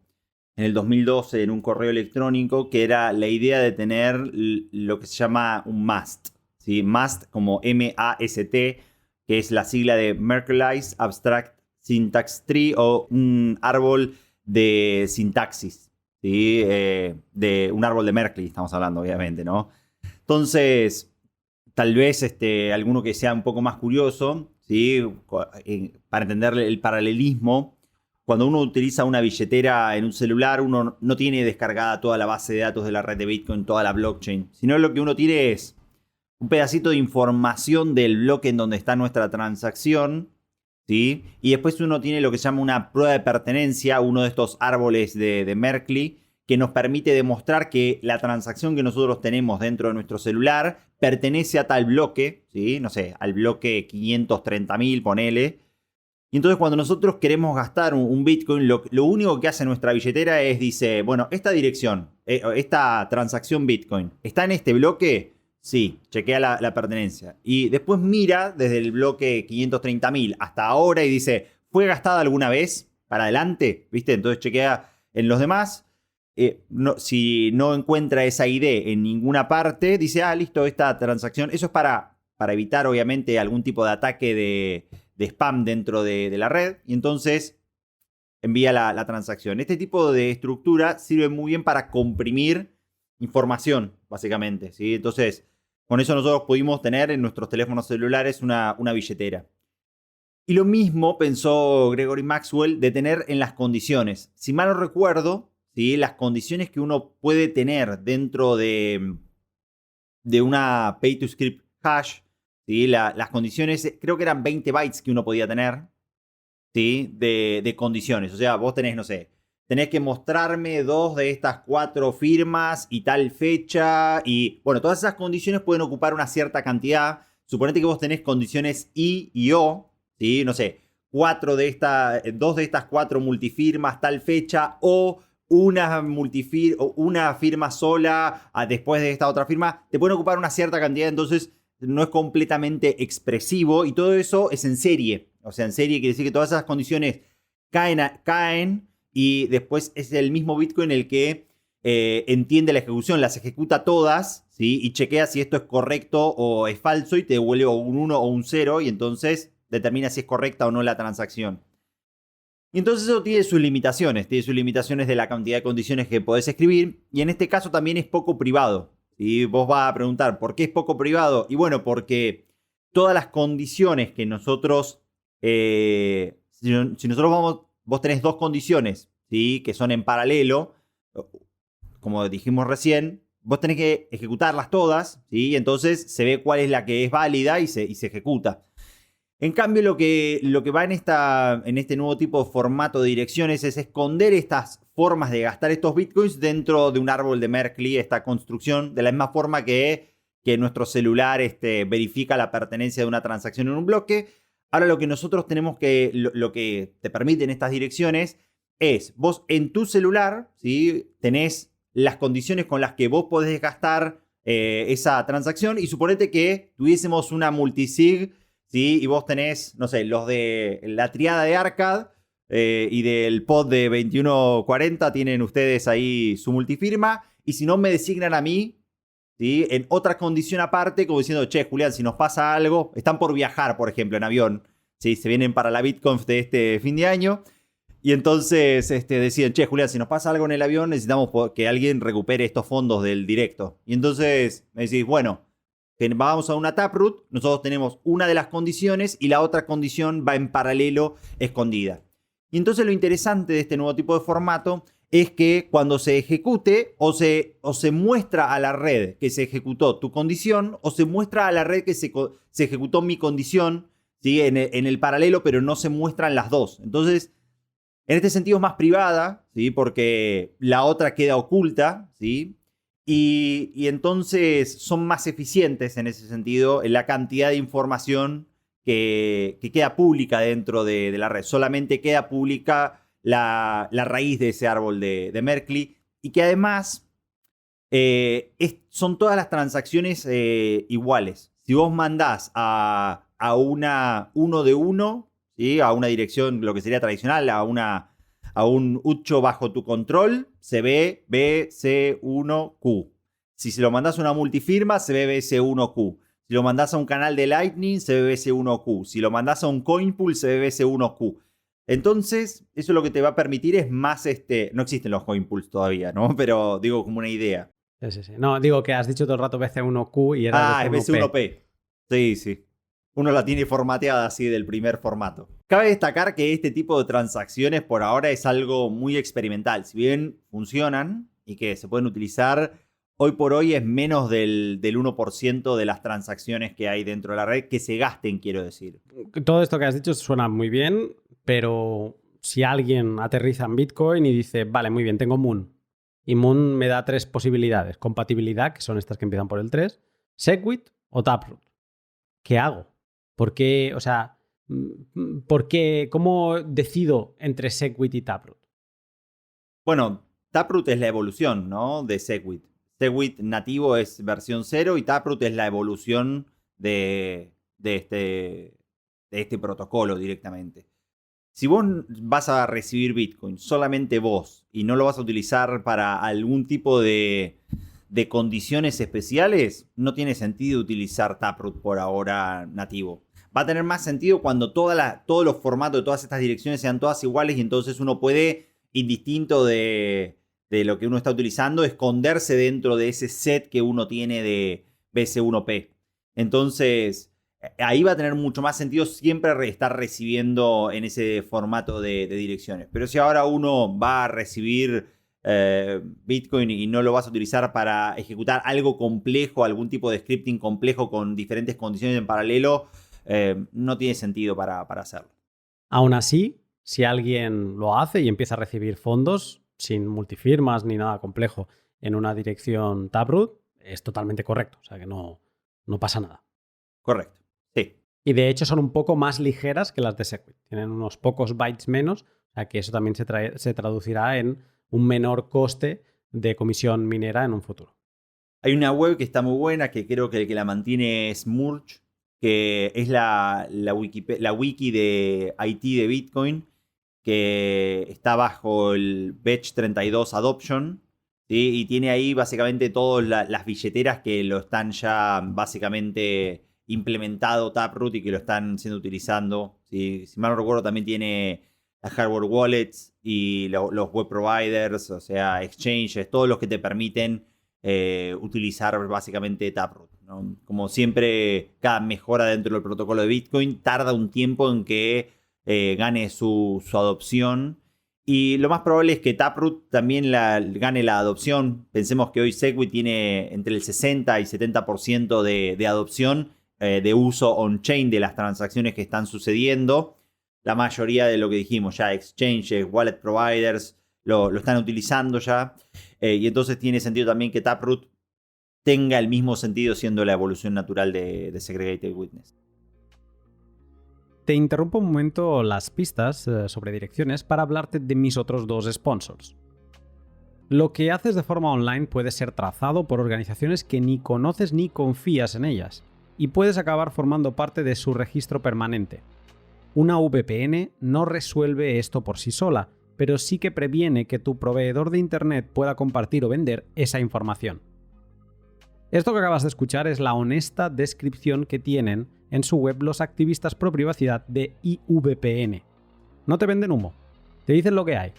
en el 2012 en un correo electrónico, que era la idea de tener lo que se llama un MAST, ¿sí? MAST como M-A-S-T, que es la sigla de Merkleized Abstract Syntax Tree, o un árbol de sintaxis, ¿sí? De un árbol de Merkle, estamos hablando, obviamente, ¿no? Entonces, tal vez alguno que sea un poco más curioso, ¿sí? Para entender el paralelismo, cuando uno utiliza una billetera en un celular, uno no tiene descargada toda la base de datos de la red de Bitcoin, toda la blockchain, sino lo que uno tiene es un pedacito de información del bloque en donde está nuestra transacción, ¿sí? Y después uno tiene lo que se llama una prueba de pertenencia, uno de estos árboles de Merkle, que nos permite demostrar que la transacción que nosotros tenemos dentro de nuestro celular pertenece a tal bloque, ¿sí? No sé, al bloque 530.000, ponele. Y entonces cuando nosotros queremos gastar un Bitcoin, lo único que hace nuestra billetera es, dice, bueno, esta dirección, esta transacción Bitcoin, ¿está en este bloque? Sí, chequea la pertenencia. Y después mira desde el bloque 530.000 hasta ahora y dice, ¿fue gastada alguna vez para adelante? ¿Viste? Entonces chequea en los demás. Si no encuentra esa ID en ninguna parte, dice, listo, esta transacción. Eso es para evitar, obviamente, algún tipo de ataque de spam dentro de la red. Y entonces envía la transacción. Este tipo de estructura sirve muy bien para comprimir información, básicamente, ¿sí? Entonces, con eso nosotros pudimos tener en nuestros teléfonos celulares una billetera. Y lo mismo pensó Gregory Maxwell de tener en las condiciones. Si mal no recuerdo, ¿sí? Las condiciones que uno puede tener dentro de una pay-to-script hash, ¿sí? Las condiciones, creo que eran 20 bytes que uno podía tener, ¿sí? De condiciones. O sea, vos tenés, no sé, tenés que mostrarme 2 de estas 4 firmas y tal fecha. Y bueno, todas esas condiciones pueden ocupar una cierta cantidad. Suponete que vos tenés condiciones I y O, ¿sí? No sé, 2 de estas 4 multifirmas, tal fecha, o una firma sola después de esta otra firma. Te pueden ocupar una cierta cantidad, entonces no es completamente expresivo. Y todo eso es en serie. O sea, en serie quiere decir que todas esas condiciones caen y después es el mismo Bitcoin el que entiende la ejecución, las ejecuta todas, ¿sí? Y chequea si esto es correcto o es falso y te devuelve un 1 o un 0 y entonces determina si es correcta o no la transacción. Y entonces eso tiene sus limitaciones de la cantidad de condiciones que podés escribir, y en este caso también es poco privado. Y vos vas a preguntar, ¿por qué es poco privado? Y bueno, porque todas las condiciones que nosotros, si nosotros vos tenés 2 condiciones, ¿sí? Que son en paralelo, como dijimos recién, vos tenés que ejecutarlas todas, ¿sí? Entonces se ve cuál es la que es válida y se ejecuta. En cambio, lo que va en este nuevo tipo de formato de direcciones es esconder estas formas de gastar estos bitcoins dentro de un árbol de Merkle, esta construcción, de la misma forma que nuestro celular verifica la pertenencia de una transacción en un bloque. Ahora lo que nosotros tenemos lo que te permiten estas direcciones es, vos en tu celular, ¿sí? Tenés las condiciones con las que vos podés gastar esa transacción, y suponete que tuviésemos una multisig, ¿sí? Y vos tenés, no sé, los de la triada de Arcad y del pod de 2140 tienen ustedes ahí su multifirma. Y si no, me designan a mí, ¿sí? En otra condición aparte, como diciendo, che, Julián, si nos pasa algo, están por viajar, por ejemplo, en avión, ¿sí? Se vienen para la BitConf de este fin de año. Y entonces deciden, che, Julián, si nos pasa algo en el avión, necesitamos que alguien recupere estos fondos del directo. Y entonces me decís, bueno, vamos a una Taproot, nosotros tenemos una de las condiciones y la otra condición va en paralelo, escondida. Y entonces lo interesante de este nuevo tipo de formato es que cuando se ejecute o se muestra a la red que se ejecutó tu condición, o se muestra a la red que se ejecutó mi condición, ¿sí? En el paralelo, pero no se muestran las dos. Entonces, en este sentido es más privada, ¿sí? Porque la otra queda oculta, ¿sí? Y entonces son más eficientes en ese sentido en la cantidad de información que queda pública dentro de la red. Solamente queda pública la raíz de ese árbol de Merkle, y que además son todas las transacciones iguales, Si vos mandás a una 1 de 1, ¿sí? A una dirección, lo que sería tradicional, a un 8 bajo tu control, se ve BC1Q. Si se lo mandás a una multifirma, se ve BC1Q. Si lo mandás a un canal de Lightning, se ve BC1Q. Si lo mandás a un Coinpool, se ve BC1Q. Entonces, eso lo que te va a permitir es más no existen los Coinpools todavía, ¿no? Pero digo como una idea. Sí. No, digo que has dicho todo el rato BC1Q y era es BC1P. Sí. Uno la tiene formateada así del primer formato. Cabe destacar que este tipo de transacciones por ahora es algo muy experimental. Si bien funcionan y que se pueden utilizar, hoy por hoy es menos del 1% de las transacciones que hay dentro de la red que se gasten, quiero decir. Todo esto que has dicho suena muy bien, pero si alguien aterriza en Bitcoin y dice, vale, muy bien, tengo Moon. Y Moon me da 3 posibilidades. Compatibilidad, que son estas que empiezan por el 3, Segwit o Taproot. ¿Qué hago? ¿Por qué? O sea, ¿cómo decido entre Segwit y Taproot? Bueno, Taproot es la evolución, ¿no? De Segwit. Segwit nativo es versión 0 y Taproot es la evolución de este protocolo directamente. Si vos vas a recibir Bitcoin solamente vos y no lo vas a utilizar para algún tipo de condiciones especiales, no tiene sentido utilizar Taproot por ahora nativo. Va a tener más sentido cuando todos los formatos de todas estas direcciones sean todas iguales y entonces uno puede, indistinto de lo que uno está utilizando, esconderse dentro de ese set que uno tiene de BC1P. Entonces, ahí va a tener mucho más sentido siempre estar recibiendo en ese formato de direcciones. Pero si ahora uno va a recibir Bitcoin y no lo vas a utilizar para ejecutar algo complejo, algún tipo de scripting complejo con diferentes condiciones en paralelo, no tiene sentido para hacerlo. Aún así, si alguien lo hace y empieza a recibir fondos sin multifirmas ni nada complejo en una dirección Taproot, es totalmente correcto. O sea que no pasa nada. Correcto, sí. Y de hecho son un poco más ligeras que las de Segwit. Tienen unos pocos bytes menos, o sea que eso también se traducirá en un menor coste de comisión minera en un futuro. Hay una web que está muy buena, que creo que el que la mantiene es Murch, que es la wiki de IT de Bitcoin, que está bajo el Bech32 Adoption, ¿sí? Y tiene ahí básicamente todas las billeteras que lo están ya básicamente implementado Taproot y que lo están siendo utilizando. ¿Sí? Si mal no recuerdo, también tiene las hardware wallets y los web providers, o sea, exchanges, todos los que te permiten utilizar básicamente Taproot, ¿no? Como siempre, cada mejora dentro del protocolo de Bitcoin tarda un tiempo en que gane su adopción. Y lo más probable es que Taproot también gane la adopción. Pensemos que hoy Segwit tiene entre el 60 y 70% de adopción de uso on-chain de las transacciones que están sucediendo. La mayoría de lo que dijimos ya, exchanges, wallet providers, lo están utilizando ya. Y entonces tiene sentido también que Taproot tenga el mismo sentido siendo la evolución natural de Segregated Witness. Te interrumpo un momento las pistas sobre direcciones para hablarte de mis otros 2 sponsors. Lo que haces de forma online puede ser trazado por organizaciones que ni conoces ni confías en ellas, y puedes acabar formando parte de su registro permanente. Una VPN no resuelve esto por sí sola, pero sí que previene que tu proveedor de Internet pueda compartir o vender esa información. Esto que acabas de escuchar es la honesta descripción que tienen en su web los activistas pro privacidad de IVPN. No te venden humo, te dicen lo que hay.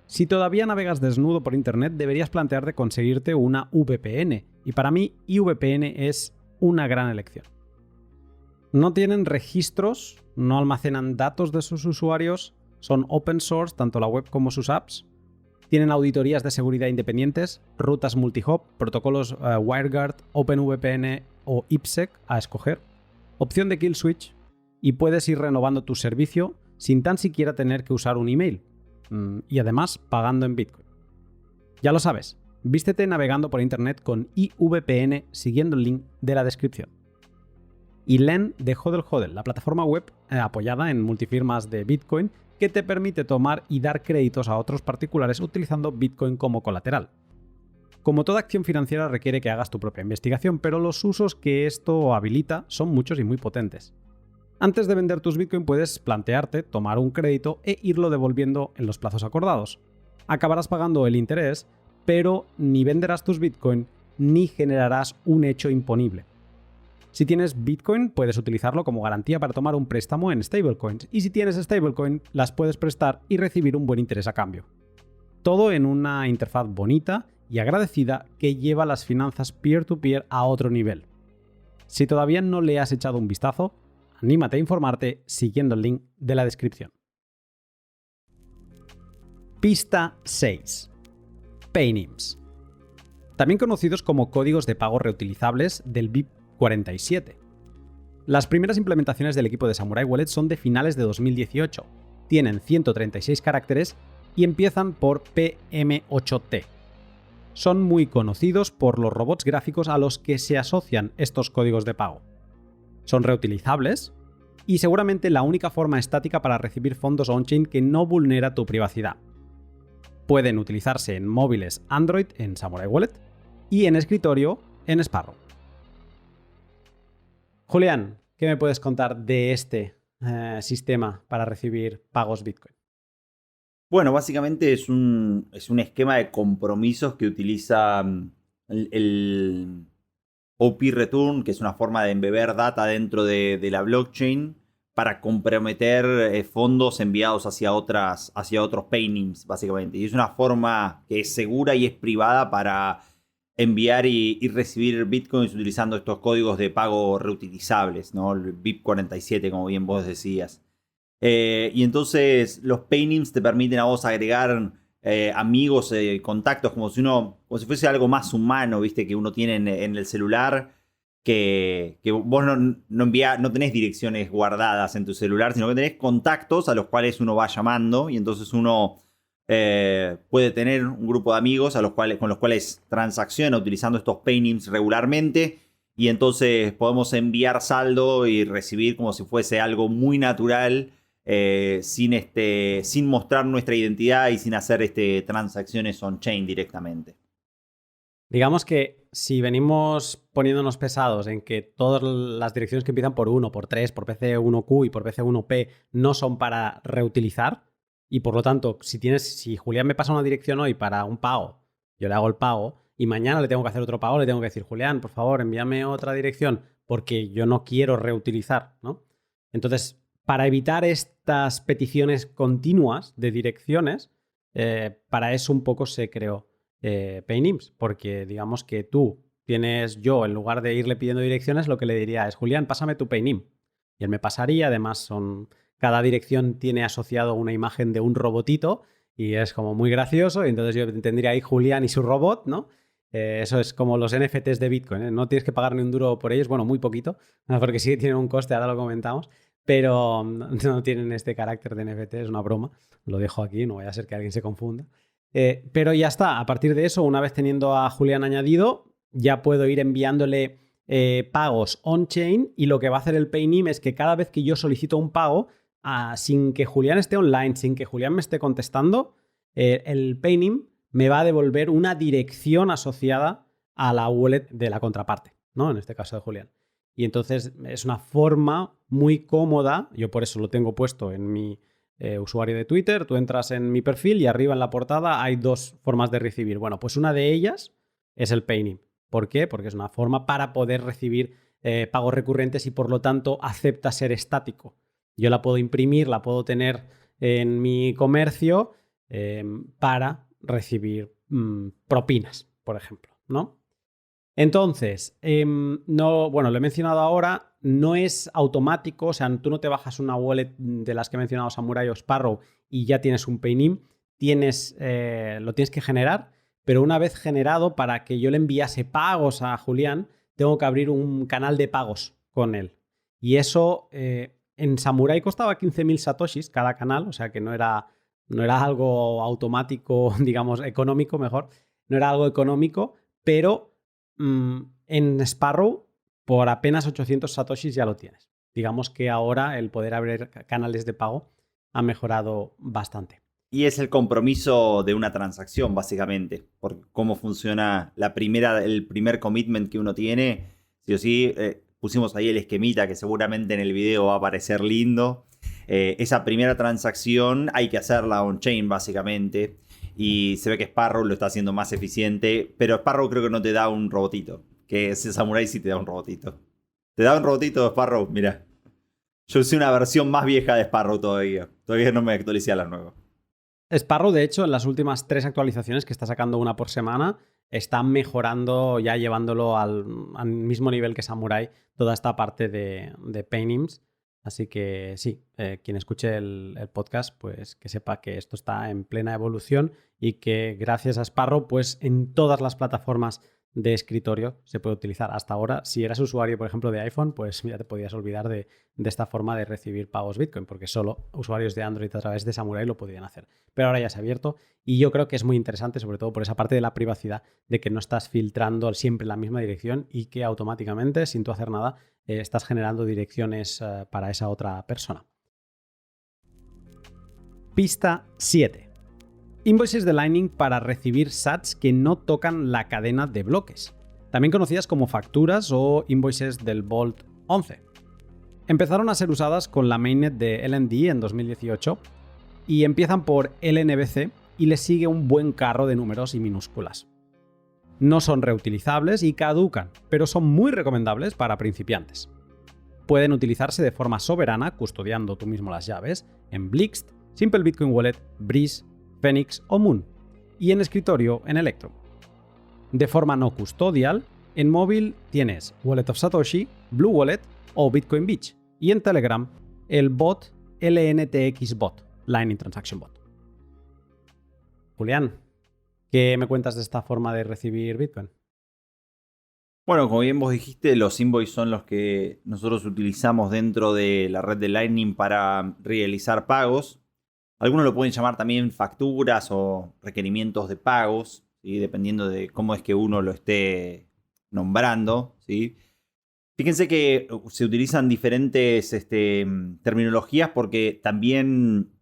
Si todavía navegas desnudo por Internet, deberías plantearte conseguirte una VPN, y para mí IVPN es una gran elección. No tienen registros, no almacenan datos de sus usuarios, son open source, tanto la web como sus apps. Tienen auditorías de seguridad independientes, rutas multihop, protocolos WireGuard, OpenVPN o IPsec a escoger, opción de kill switch, y puedes ir renovando tu servicio sin tan siquiera tener que usar un email. Y además pagando en Bitcoin. Ya lo sabes, vístete navegando por Internet con IVPN siguiendo el link de la descripción. Y Len de HODL HODL, la plataforma web apoyada en multifirmas de Bitcoin que te permite tomar y dar créditos a otros particulares utilizando Bitcoin como colateral. Como toda acción financiera requiere que hagas tu propia investigación, pero los usos que esto habilita son muchos y muy potentes. Antes de vender tus Bitcoin puedes plantearte tomar un crédito e irlo devolviendo en los plazos acordados. Acabarás pagando el interés, pero ni venderás tus Bitcoin ni generarás un hecho imponible. Si tienes Bitcoin, puedes utilizarlo como garantía para tomar un préstamo en stablecoins, y si tienes stablecoin, las puedes prestar y recibir un buen interés a cambio. Todo en una interfaz bonita y agradecida que lleva las finanzas peer-to-peer a otro nivel. Si todavía no le has echado un vistazo, anímate a informarte siguiendo el link de la descripción. Pista 6. Paynims. También conocidos como códigos de pago reutilizables del BIP47. Las primeras implementaciones del equipo de Samurai Wallet son de finales de 2018. Tienen 136 caracteres y empiezan por PM8T. Son muy conocidos por los robots gráficos a los que se asocian estos códigos de pago. Son reutilizables y seguramente la única forma estática para recibir fondos on-chain que no vulnera tu privacidad. Pueden utilizarse en móviles Android en Samurai Wallet y en escritorio en Sparrow. Julián, ¿qué me puedes contar de este sistema para recibir pagos Bitcoin? Bueno, básicamente es un esquema de compromisos que utiliza el OP Return, que es una forma de embeber data dentro de la blockchain para comprometer fondos enviados hacia otros paynims, básicamente. Y es una forma que es segura y es privada para enviar y recibir bitcoins utilizando estos códigos de pago reutilizables, ¿no? El BIP47, como bien vos decías. Y entonces los paynims te permiten a vos agregar amigos, contactos, como si fuese algo más humano, ¿viste? Que uno tiene en el celular, que vos no tenés direcciones guardadas en tu celular, sino que tenés contactos a los cuales uno va llamando, y entonces uno puede tener un grupo de amigos con los cuales transacciona utilizando estos paynims regularmente, y entonces podemos enviar saldo y recibir como si fuese algo muy natural, sin mostrar nuestra identidad y sin hacer transacciones on-chain directamente. Digamos que si venimos poniéndonos pesados en que todas las direcciones que empiezan por 1, por 3, por PC1Q y por PC1P no son para reutilizar, y por lo tanto, si Julián me pasa una dirección hoy para un pago, yo le hago el pago, y mañana le tengo que hacer otro pago, le tengo que decir, Julián, por favor, envíame otra dirección, porque yo no quiero reutilizar, ¿no? Entonces, para evitar estas peticiones continuas de direcciones, para eso un poco se creó Paynims, porque digamos que yo en lugar de irle pidiendo direcciones, lo que le diría es, Julián, pásame tu Paynim. Y él me pasaría, además cada dirección tiene asociado una imagen de un robotito y es como muy gracioso, y entonces yo tendría ahí Julián y su robot, ¿no? Eso es como los NFTs de Bitcoin, ¿eh? No tienes que pagar ni un duro por ellos, bueno, muy poquito, porque sí que tienen un coste, ahora lo comentamos, pero no tienen este carácter de NFT, es una broma, lo dejo aquí, no vaya a ser que alguien se confunda. Pero ya está, a partir de eso, una vez teniendo a Julián añadido, ya puedo ir enviándole pagos on-chain, y lo que va a hacer el Paynim es que cada vez que yo solicito un pago, sin que Julián esté online, sin que Julián me esté contestando, el Paynim me va a devolver una dirección asociada a la wallet de la contraparte, ¿no? En este caso de Julián. Y entonces es una forma muy cómoda, yo por eso lo tengo puesto en mi usuario de Twitter, tú entras en mi perfil y arriba en la portada hay dos formas de recibir. Bueno, pues una de ellas es el Paynim. ¿Por qué? Porque es una forma para poder recibir pagos recurrentes y por lo tanto acepta ser estático. Yo la puedo imprimir, la puedo tener en mi comercio para recibir propinas, por ejemplo, ¿no? Entonces, lo he mencionado ahora, no es automático, o sea, tú no te bajas una wallet de las que he mencionado, Samurai o Sparrow, y ya tienes un Paynim, lo tienes que generar, pero una vez generado, para que yo le enviase pagos a Julián, tengo que abrir un canal de pagos con él. Y eso en Samurai costaba 15.000 satoshis cada canal, o sea que no era algo automático, digamos, económico, mejor, no era algo económico, pero en Sparrow por apenas 800 satoshis ya lo tienes. Digamos que ahora el poder abrir canales de pago ha mejorado bastante. Y es el compromiso de una transacción, básicamente. Por cómo funciona el primer commitment que uno tiene. Sí o sí, pusimos ahí el esquemita que seguramente en el video va a parecer lindo. Esa primera transacción hay que hacerla on-chain, básicamente. Y se ve que Sparrow lo está haciendo más eficiente. Pero Sparrow creo que no te da un robotito. Que ese Samurai sí te da un robotito. ¿Te da un robotito Sparrow? Mira. Yo usé una versión más vieja de Sparrow todavía. Todavía no me actualicé a la nueva. Sparrow, de hecho, en las últimas 3 actualizaciones, que está sacando una por semana, está mejorando, ya llevándolo al mismo nivel que Samurai, toda esta parte de Paynims. Así que sí, quien escuche el podcast, pues que sepa que esto está en plena evolución y que gracias a Sparrow, pues en todas las plataformas de escritorio se puede utilizar. Hasta ahora, si eras usuario, por ejemplo, de iPhone, pues ya te podías olvidar de esta forma de recibir pagos Bitcoin, porque solo usuarios de Android a través de Samurai lo podían hacer. Pero ahora ya se ha abierto y yo creo que es muy interesante, sobre todo por esa parte de la privacidad, de que no estás filtrando siempre en la misma dirección y que automáticamente, sin tú hacer nada, estás generando direcciones para esa otra persona. Pista 7. Invoices de Lightning para recibir sats que no tocan la cadena de bloques, también conocidas como facturas o invoices del Vault 11. Empezaron a ser usadas con la mainnet de LND en 2018 y empiezan por LNBC y les sigue un buen carro de números y minúsculas. No son reutilizables y caducan, pero son muy recomendables para principiantes. Pueden utilizarse de forma soberana, custodiando tú mismo las llaves, en Blixt, Simple Bitcoin Wallet, Breeze, Phoenix o Moon, y en escritorio en Electrum. De forma no custodial, en móvil tienes Wallet of Satoshi, Blue Wallet o Bitcoin Beach, y en Telegram el bot LNTX Bot, Lightning Transaction Bot. Julián, ¿qué me cuentas de esta forma de recibir Bitcoin? Bueno, como bien vos dijiste, los invoices son los que nosotros utilizamos dentro de la red de Lightning para realizar pagos. Algunos lo pueden llamar también facturas o requerimientos de pagos, ¿sí? Dependiendo de cómo es que uno lo esté nombrando, ¿sí? Fíjense que se utilizan diferentes terminologías porque también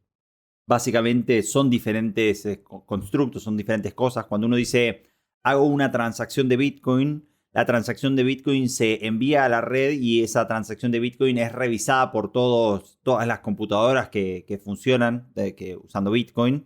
básicamente son diferentes constructos, son diferentes cosas. Cuando uno dice hago una transacción de Bitcoin, la transacción de Bitcoin se envía a la red y esa transacción de Bitcoin es revisada por todas las computadoras que funcionan usando Bitcoin.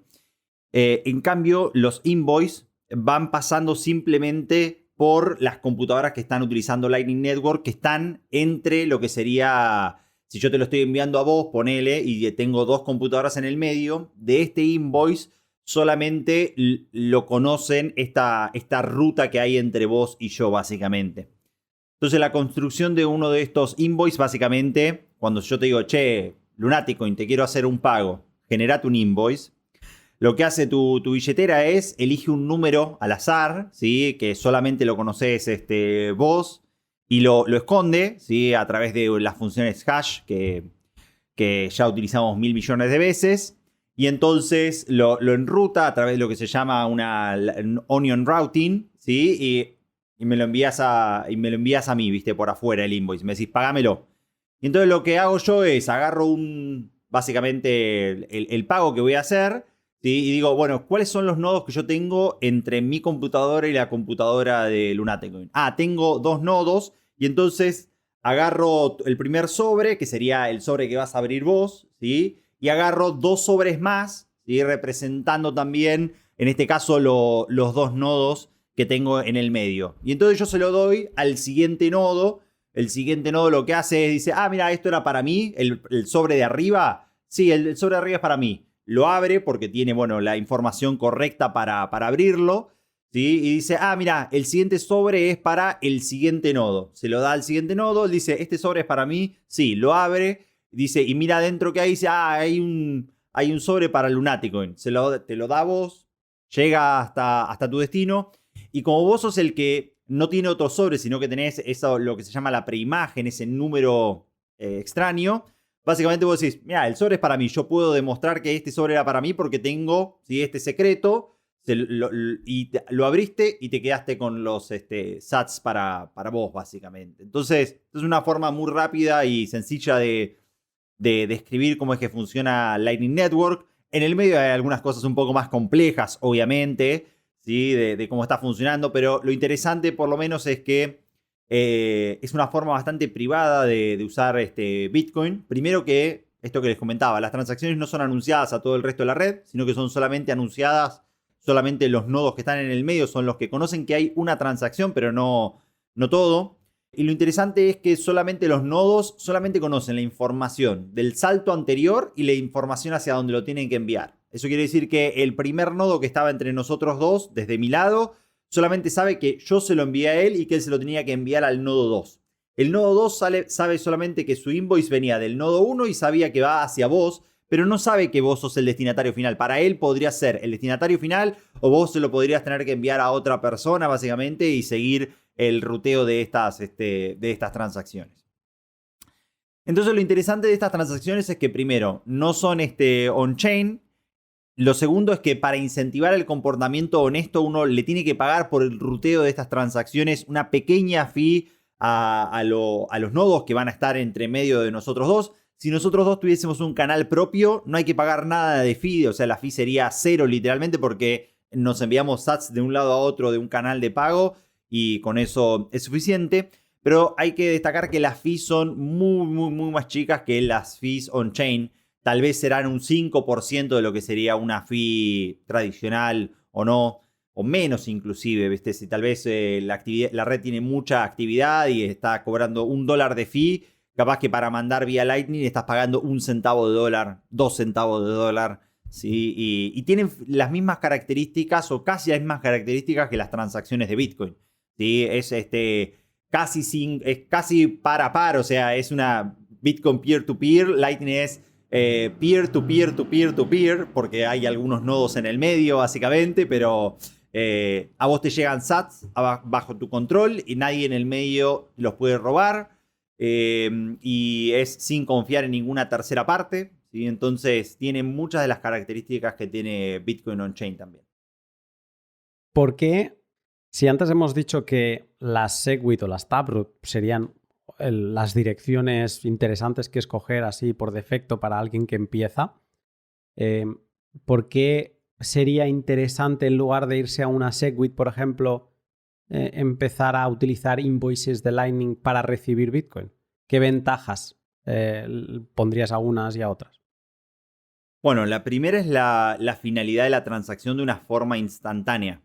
En cambio, los invoices van pasando simplemente por las computadoras que están utilizando Lightning Network, que están entre lo que sería, si yo te lo estoy enviando a vos, ponele, y tengo 2 computadoras en el medio, de este invoice solamente lo conocen esta ruta que hay entre vos y yo, básicamente. Entonces, la construcción de uno de estos invoices, básicamente, cuando yo te digo, che, Lunaticoin, te quiero hacer un pago, generate un invoice. Lo que hace tu billetera es, elige un número al azar, ¿sí? Que solamente lo conoces vos, y lo esconde, ¿sí? A través de las funciones hash que ya utilizamos 1000 millones de veces. Y entonces lo enruta a través de lo que se llama un onion routing, ¿sí? Y me lo envías a mí, ¿viste? Por afuera el invoice. Me decís, págamelo. Y entonces lo que hago yo es agarro básicamente el pago que voy a hacer, ¿sí? Y digo, bueno, ¿cuáles son los nodos que yo tengo entre mi computadora y la computadora de Lunaticoin? Tengo 2 nodos y entonces agarro el primer sobre, que sería el sobre que vas a abrir vos, ¿sí? Y agarro 2 sobres más, ¿sí? Representando también, en este caso, los 2 nodos que tengo en el medio. Y entonces yo se lo doy al siguiente nodo. El siguiente nodo lo que hace es, dice, mira, esto era para mí, el sobre de arriba. Sí, el sobre de arriba es para mí. Lo abre porque tiene, bueno, la información correcta para abrirlo, ¿sí? Y dice, mira, el siguiente sobre es para el siguiente nodo. Se lo da al siguiente nodo, dice, este sobre es para mí. Sí, lo abre. Dice, y mira adentro que hay, dice, hay un sobre para Lunaticoin. Te lo da vos, llega hasta tu destino. Y como vos sos el que no tiene otro sobre, sino que tenés eso, lo que se llama la preimagen, ese número extraño, básicamente vos decís, mira, el sobre es para mí. Yo puedo demostrar que este sobre era para mí porque tengo, ¿sí? Este secreto. Y lo abriste y te quedaste con los sats para vos, básicamente. Entonces, es una forma muy rápida y sencilla de describir cómo es que funciona Lightning Network. En el medio hay algunas cosas un poco más complejas, obviamente, ¿sí? De cómo está funcionando, pero lo interesante por lo menos es que es una forma bastante privada de usar Bitcoin. Primero que, esto que les comentaba, las transacciones no son anunciadas a todo el resto de la red, sino que son solamente anunciadas, solamente los nodos que están en el medio son los que conocen que hay una transacción, pero no todo. Y lo interesante es que solamente los nodos solamente conocen la información del salto anterior y la información hacia donde lo tienen que enviar. Eso quiere decir que el primer nodo que estaba entre nosotros dos, desde mi lado, solamente sabe que yo se lo envié a él y que él se lo tenía que enviar al nodo 2. El nodo 2 sabe solamente que su invoice venía del nodo 1 y sabía que va hacia vos, pero no sabe que vos sos el destinatario final. Para él podría ser el destinatario final o vos se lo podrías tener que enviar a otra persona básicamente y seguir el ruteo de estas transacciones. Entonces lo interesante de estas transacciones es que primero no son on-chain. Lo segundo es que para incentivar el comportamiento honesto uno le tiene que pagar por el ruteo de estas transacciones una pequeña fee a los nodos que van a estar entre medio de nosotros dos. Si nosotros dos tuviésemos un canal propio, no hay que pagar nada de fee, o sea, la fee sería cero literalmente porque nos enviamos sats de un lado a otro de un canal de pago y con eso es suficiente. Pero hay que destacar que las fees son muy más chicas que las fees on-chain. Tal vez serán un 5% de lo que sería una fee tradicional o no, o menos inclusive, ¿viste? Si tal vez la red tiene mucha actividad y está cobrando $1 de fee, capaz que para mandar vía Lightning estás pagando 1 centavo de dólar, 2 centavos de dólar, ¿sí? Y tienen las mismas características o casi las mismas características que las transacciones de Bitcoin, ¿sí? Es casi par a par, o sea, es una Bitcoin peer-to-peer, Lightning es peer-to-peer-to-peer-to-peer, porque hay algunos nodos en el medio, básicamente, pero a vos te llegan sats bajo tu control y nadie en el medio los puede robar y es sin confiar en ninguna tercera parte, ¿sí? Entonces tiene muchas de las características que tiene Bitcoin on-chain también. ¿Por qué? Si antes hemos dicho que las SegWit o las Taproot serían las direcciones interesantes que escoger así por defecto para alguien que empieza, ¿por qué sería interesante en lugar de irse a una SegWit, por ejemplo, empezar a utilizar invoices de Lightning para recibir Bitcoin? ¿Qué ventajas pondrías a unas y a otras? Bueno, la primera es la finalidad de la transacción de una forma instantánea.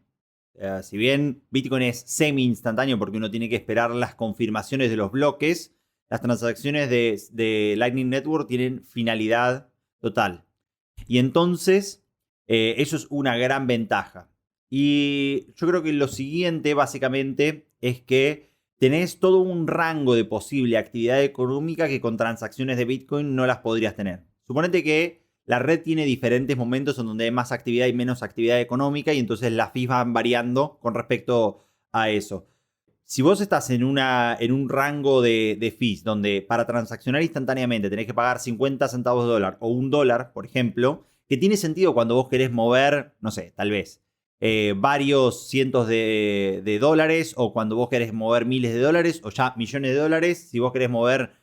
Si bien Bitcoin es semi-instantáneo porque uno tiene que esperar las confirmaciones de los bloques, las transacciones de Lightning Network tienen finalidad total. Y entonces, eso es una gran ventaja. Y yo creo que lo siguiente, básicamente, es que tenés todo un rango de posible actividad económica que con transacciones de Bitcoin no las podrías tener. Suponete que la red tiene diferentes momentos en donde hay más actividad y menos actividad económica y entonces las fees van variando con respecto a eso. Si vos estás en un rango de fees donde para transaccionar instantáneamente tenés que pagar 50 centavos de dólar o $1, por ejemplo, que tiene sentido cuando vos querés mover, no sé, tal vez varios cientos de dólares o cuando vos querés mover miles de dólares o ya millones de dólares, si vos querés mover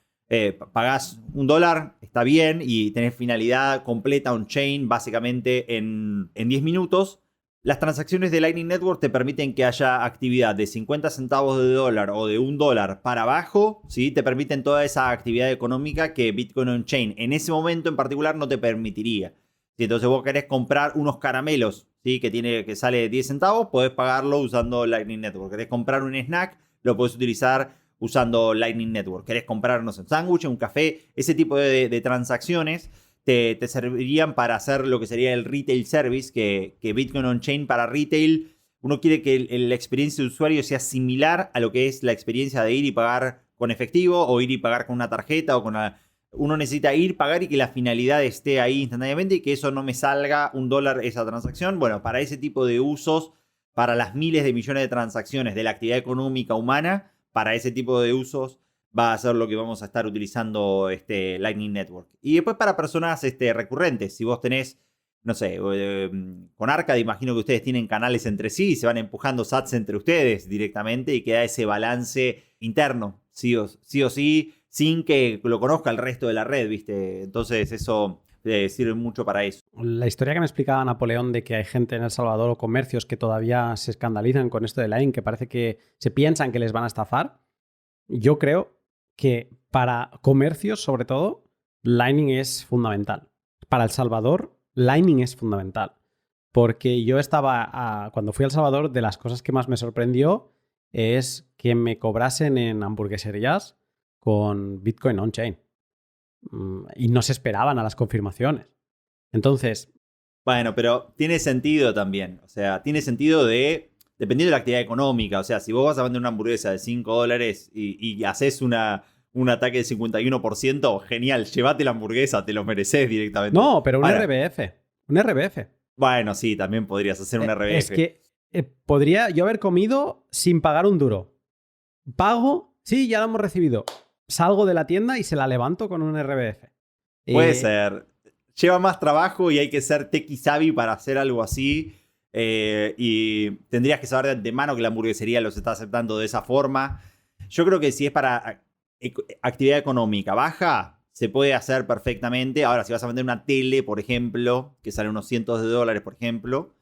pagás $1, está bien, y tenés finalidad completa on-chain básicamente en 10 minutos. Las transacciones de Lightning Network te permiten que haya actividad de 50 centavos de dólar o de $1 para abajo, ¿sí? Te permiten toda esa actividad económica que Bitcoin on-chain en ese momento en particular no te permitiría. Si entonces vos querés comprar unos caramelos, ¿sí? que sale 10 centavos, podés pagarlo usando Lightning Network. Querés comprar un snack, lo podés utilizar usando Lightning Network. Querés comprar, no sé, un sándwich, un café, ese tipo de transacciones te servirían para hacer lo que sería el retail service, que Bitcoin on-chain para retail, uno quiere que la experiencia de usuario sea similar a lo que es la experiencia de ir y pagar con efectivo o ir y pagar con una tarjeta o uno necesita ir, pagar y que la finalidad esté ahí instantáneamente y que eso no me salga $1 esa transacción. Bueno, para ese tipo de usos, para las miles de millones de transacciones de la actividad económica humana, para ese tipo de usos va a ser lo que vamos a estar utilizando Lightning Network. Y después para personas recurrentes, si vos tenés, no sé, con Arcad imagino que ustedes tienen canales entre sí y se van empujando sats entre ustedes directamente y queda ese balance interno, sí o sí, sin que lo conozca el resto de la red, ¿viste? Entonces eso sirven mucho para eso. La historia que me explicaba Napoleón de que hay gente en El Salvador o comercios que todavía se escandalizan con esto de Lightning, que parece que se piensan que les van a estafar, yo creo que para comercios, sobre todo, Lightning es fundamental. Para El Salvador, Lightning es fundamental. Porque yo cuando fui a El Salvador, de las cosas que más me sorprendió es que me cobrasen en hamburgueserías con Bitcoin on-chain. Y no se esperaban a las confirmaciones. Entonces, Bueno, pero tiene sentido también. O sea, tiene sentido dependiendo de la actividad económica. O sea, si vos vas a vender una hamburguesa de $5 y haces un ataque de 51%, genial, llévate la hamburguesa, te lo mereces directamente. no, pero un Ahora, RBF. Un RBF. bueno, sí, también podrías hacer un RBF. Es que podría yo haber comido sin pagar un duro. Pago, sí, ya lo hemos recibido. Salgo de la tienda y se la levanto con un RBF. Puede ser. Lleva más trabajo y hay que ser techie savvy para hacer algo así. Y tendrías que saber de antemano que la hamburguesería los está aceptando de esa forma. Yo creo que si es para actividad económica baja, se puede hacer perfectamente. Ahora, si vas a vender una tele, por ejemplo, que sale unos cientos de dólares, por ejemplo,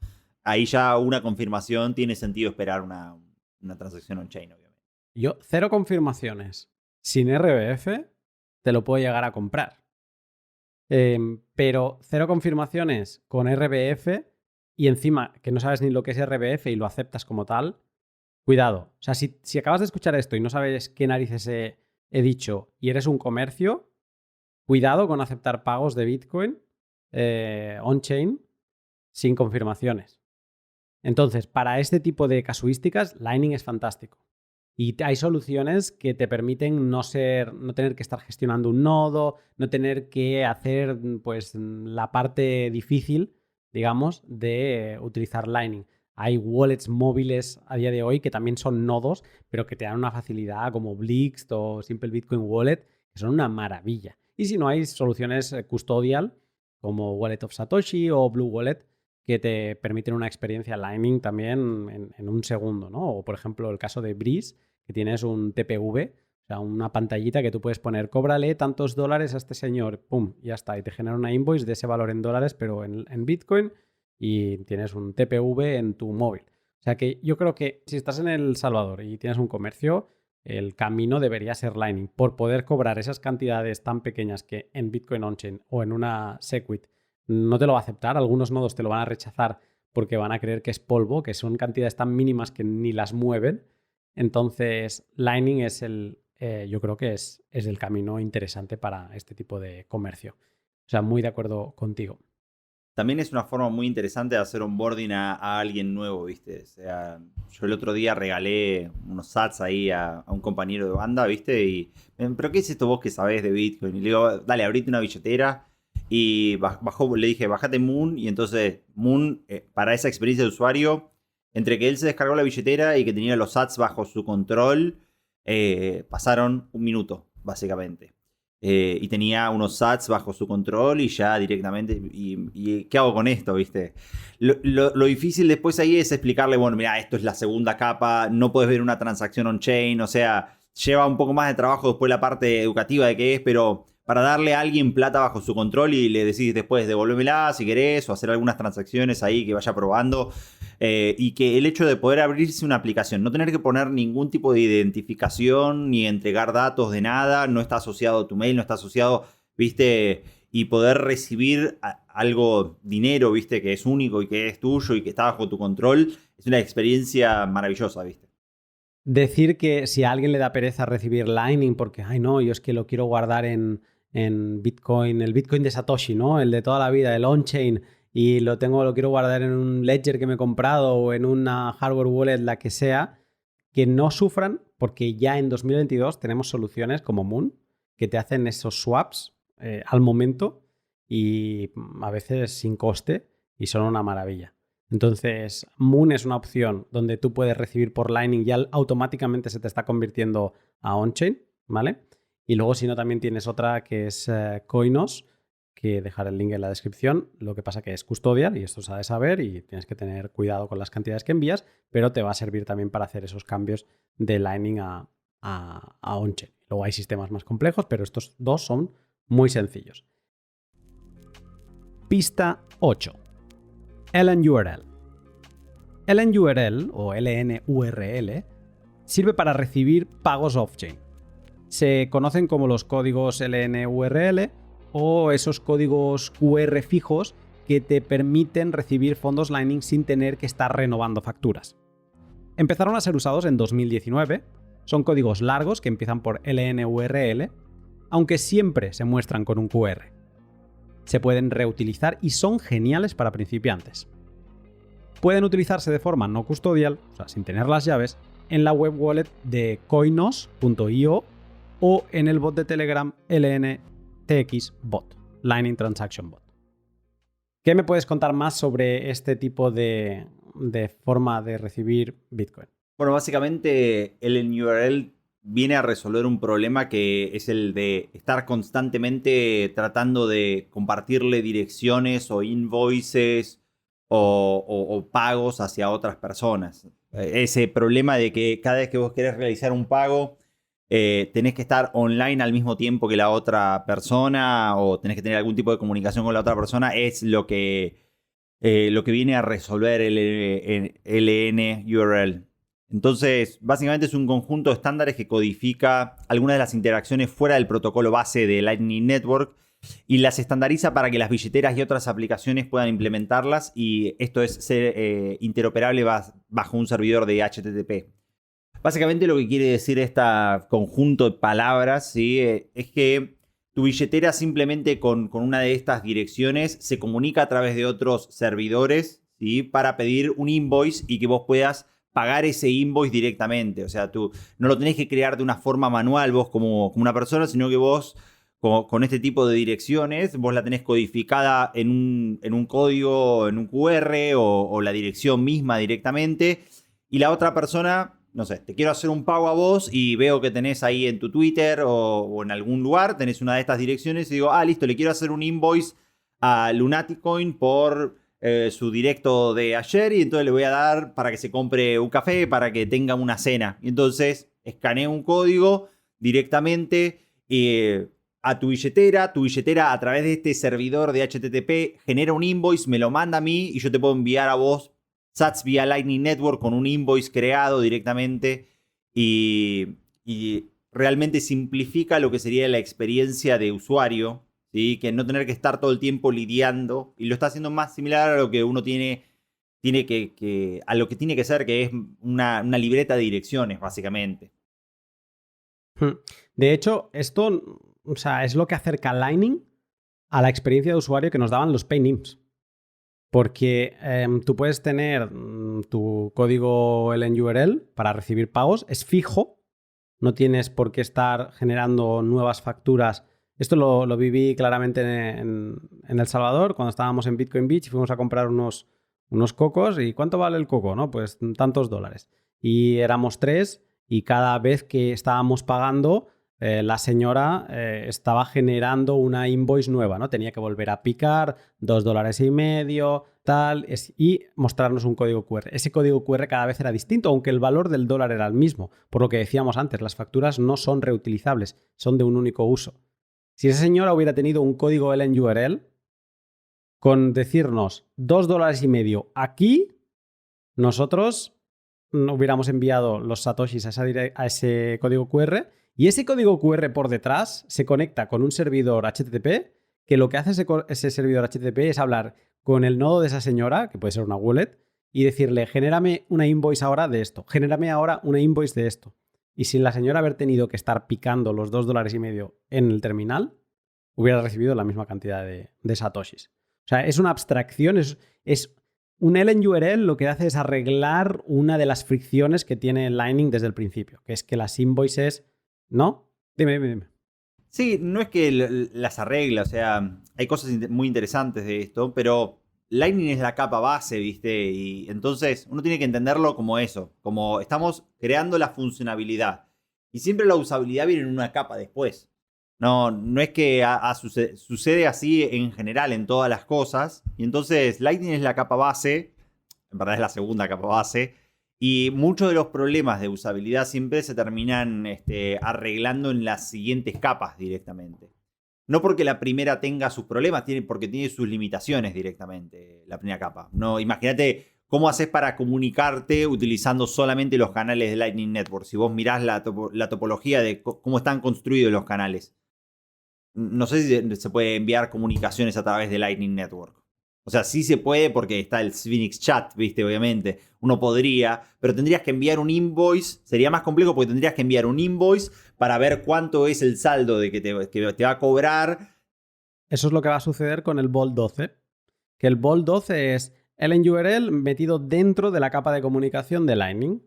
ahí ya una confirmación tiene sentido esperar una transacción on-chain, obviamente. Yo, 0 confirmaciones sin RBF, te lo puedo llegar a comprar. Pero 0 confirmaciones con RBF y encima que no sabes ni lo que es RBF y lo aceptas como tal, cuidado. O sea, si acabas de escuchar esto y no sabes qué narices he dicho y eres un comercio, cuidado con aceptar pagos de Bitcoin on-chain sin confirmaciones. Entonces, para este tipo de casuísticas, Lightning es fantástico. Y hay soluciones que te permiten no tener que estar gestionando un nodo, no tener que hacer pues, la parte difícil, digamos, de utilizar Lightning. Hay wallets móviles a día de hoy que también son nodos, pero que te dan una facilidad como Blixt o Simple Bitcoin Wallet, que son una maravilla. Y si no, hay soluciones custodial como Wallet of Satoshi o Blue Wallet, que te permiten una experiencia Lightning también en un segundo, ¿no? O por ejemplo el caso de Breeze, que tienes un TPV, o sea, una pantallita que tú puedes poner, cóbrale tantos dólares a este señor, pum, ya está, y te genera una invoice de ese valor en dólares, pero en Bitcoin, y tienes un TPV en tu móvil. O sea que yo creo que si estás en El Salvador y tienes un comercio, el camino debería ser Lightning, por poder cobrar esas cantidades tan pequeñas que en Bitcoin on-chain o en una Segwit no te lo va a aceptar. Algunos nodos te lo van a rechazar porque van a creer que es polvo, que son cantidades tan mínimas que ni las mueven. Entonces, Lightning es yo creo que es el camino interesante para este tipo de comercio. O sea, muy de acuerdo contigo. También es una forma muy interesante de hacer onboarding a alguien nuevo, ¿viste? O sea, yo el otro día regalé unos sats ahí a un compañero de banda, ¿viste? Y, ¿pero qué es esto vos que sabés de Bitcoin? Y le digo, dale, abrite una billetera. Y le dije, bájate Moon. Y entonces Moon, para esa experiencia de usuario, entre que él se descargó la billetera y que tenía los sats bajo su control, pasaron un minuto, básicamente. Y tenía unos sats bajo su control y ya directamente, y ¿qué hago con esto, viste? Lo difícil después ahí es explicarle, bueno, mira, esto es la segunda capa, no puedes ver una transacción on-chain, o sea, lleva un poco más de trabajo después la parte educativa de qué es, pero para darle a alguien plata bajo su control y le decís después devolvémela si querés o hacer algunas transacciones ahí que vaya probando. Y que el hecho de poder abrirse una aplicación, no tener que poner ningún tipo de identificación ni entregar datos de nada, no está asociado a tu mail, no está asociado, viste, y poder recibir algo, dinero, viste, que es único y que es tuyo y que está bajo tu control, es una experiencia maravillosa, viste. Decir que si a alguien le da pereza recibir Lightning porque, ay no, yo es que lo quiero guardar en Bitcoin, el Bitcoin de Satoshi, ¿no? El de toda la vida, el on-chain, y lo quiero guardar en un ledger que me he comprado o en una hardware wallet, la que sea, que no sufran porque ya en 2022 tenemos soluciones como Moon que te hacen esos swaps al momento y a veces sin coste y son una maravilla. Entonces, Moon es una opción donde tú puedes recibir por Lightning y automáticamente se te está convirtiendo a on-chain, ¿vale? Y luego, si no, también tienes otra que es Coinos, que dejaré el link en la descripción. Lo que pasa que es custodial y esto se ha de saber y tienes que tener cuidado con las cantidades que envías, pero te va a servir también para hacer esos cambios de Lightning a on-chain. Luego hay sistemas más complejos, pero estos dos son muy sencillos. Pista 8. LNURL. LNURL o LNURL sirve para recibir pagos off-chain. Se conocen como los códigos LNURL o esos códigos QR fijos que te permiten recibir fondos Lightning sin tener que estar renovando facturas. Empezaron a ser usados en 2019. Son códigos largos que empiezan por LNURL, aunque siempre se muestran con un QR. Se pueden reutilizar y son geniales para principiantes. Pueden utilizarse de forma no custodial, o sea, sin tener las llaves, en la web wallet de coinos.io o en el bot de Telegram LNTX Bot, Lightning Transaction Bot. ¿Qué me puedes contar más sobre este tipo de forma de recibir Bitcoin? Bueno, básicamente el NURL viene a resolver un problema que es el de estar constantemente tratando de compartirle direcciones o invoices o pagos hacia otras personas. Ese problema de que cada vez que vos querés realizar un pago, tenés que estar online al mismo tiempo que la otra persona o tenés que tener algún tipo de comunicación con la otra persona es lo que viene a resolver el LNURL. Entonces, básicamente es un conjunto de estándares que codifica algunas de las interacciones fuera del protocolo base de Lightning Network y las estandariza para que las billeteras y otras aplicaciones puedan implementarlas, y esto es ser interoperable bajo un servidor de HTTP. Básicamente lo que quiere decir este conjunto de palabras, ¿sí? Es que tu billetera simplemente con una de estas direcciones se comunica a través de otros servidores, ¿sí? Para pedir un invoice y que vos puedas pagar ese invoice directamente. O sea, tú no lo tenés que crear de una forma manual vos como una persona, sino que vos con este tipo de direcciones vos la tenés codificada en un código, en un QR o la dirección misma directamente, y la otra persona, no sé, te quiero hacer un pago a vos y veo que tenés ahí en tu Twitter o en algún lugar, tenés una de estas direcciones y digo, listo, le quiero hacer un invoice a Lunaticoin por su directo de ayer, y entonces le voy a dar para que se compre un café, para que tenga una cena. Y entonces escaneo un código directamente a tu billetera a través de este servidor de HTTP genera un invoice, me lo manda a mí y yo te puedo enviar a vos sats vía Lightning Network con un invoice creado directamente, y realmente simplifica lo que sería la experiencia de usuario, ¿sí? Que no tener que estar todo el tiempo lidiando, y lo está haciendo más similar a lo que uno tiene a lo que tiene que ser, que es una libreta de direcciones, básicamente. De hecho, esto, o sea, es lo que acerca Lightning a la experiencia de usuario que nos daban los paynims. Porque tú puedes tener tu código LNURL para recibir pagos, es fijo, no tienes por qué estar generando nuevas facturas. Esto lo viví claramente en El Salvador, cuando estábamos en Bitcoin Beach y fuimos a comprar unos cocos. ¿Y cuánto vale el coco? ¿No? Pues tantos dólares. Y éramos 3, y cada vez que estábamos pagando, la señora estaba generando una invoice nueva, ¿no? Tenía que volver a picar $2.50, tal, y mostrarnos un código QR. Ese código QR cada vez era distinto, aunque el valor del dólar era el mismo. Por lo que decíamos antes, las facturas no son reutilizables, son de un único uso. Si esa señora hubiera tenido un código LNURL, con decirnos $2.50 aquí, nosotros hubiéramos enviado los satoshis a ese código QR, y ese código QR por detrás se conecta con un servidor HTTP, que lo que hace ese servidor HTTP es hablar con el nodo de esa señora, que puede ser una wallet, y decirle, genérame una invoice ahora de esto, genérame ahora una invoice de esto. Y sin la señora haber tenido que estar picando los $2.50 en el terminal, hubiera recibido la misma cantidad de satoshis. O sea, es una abstracción, es un LNURL, lo que hace es arreglar una de las fricciones que tiene Lightning desde el principio, que es que las invoices, ¿no? Dime. Sí, no es que las arregla, o sea, hay cosas muy interesantes de esto, pero Lightning es la capa base, ¿viste? Y entonces uno tiene que entenderlo como eso, como estamos creando la funcionalidad. Y siempre la usabilidad viene en una capa después. No es que sucede así en general en todas las cosas. Y entonces Lightning es la capa base, en verdad es la segunda capa base, y muchos de los problemas de usabilidad siempre se terminan arreglando en las siguientes capas directamente. No porque la primera tenga sus problemas, porque tiene sus limitaciones directamente, la primera capa. No, imagínate cómo haces para comunicarte utilizando solamente los canales de Lightning Network. Si vos mirás la topología de cómo están construidos los canales. No sé si se puede enviar comunicaciones a través de Lightning Network. O sea, sí se puede porque está el Svinix Chat, ¿viste? Obviamente. Uno podría, pero tendrías que enviar un invoice. Sería más complejo porque tendrías que enviar un invoice para ver cuánto es el saldo de que te va a cobrar. Eso es lo que va a suceder con el Vault 12. Que el Vault 12 es LNURL metido dentro de la capa de comunicación de Lightning.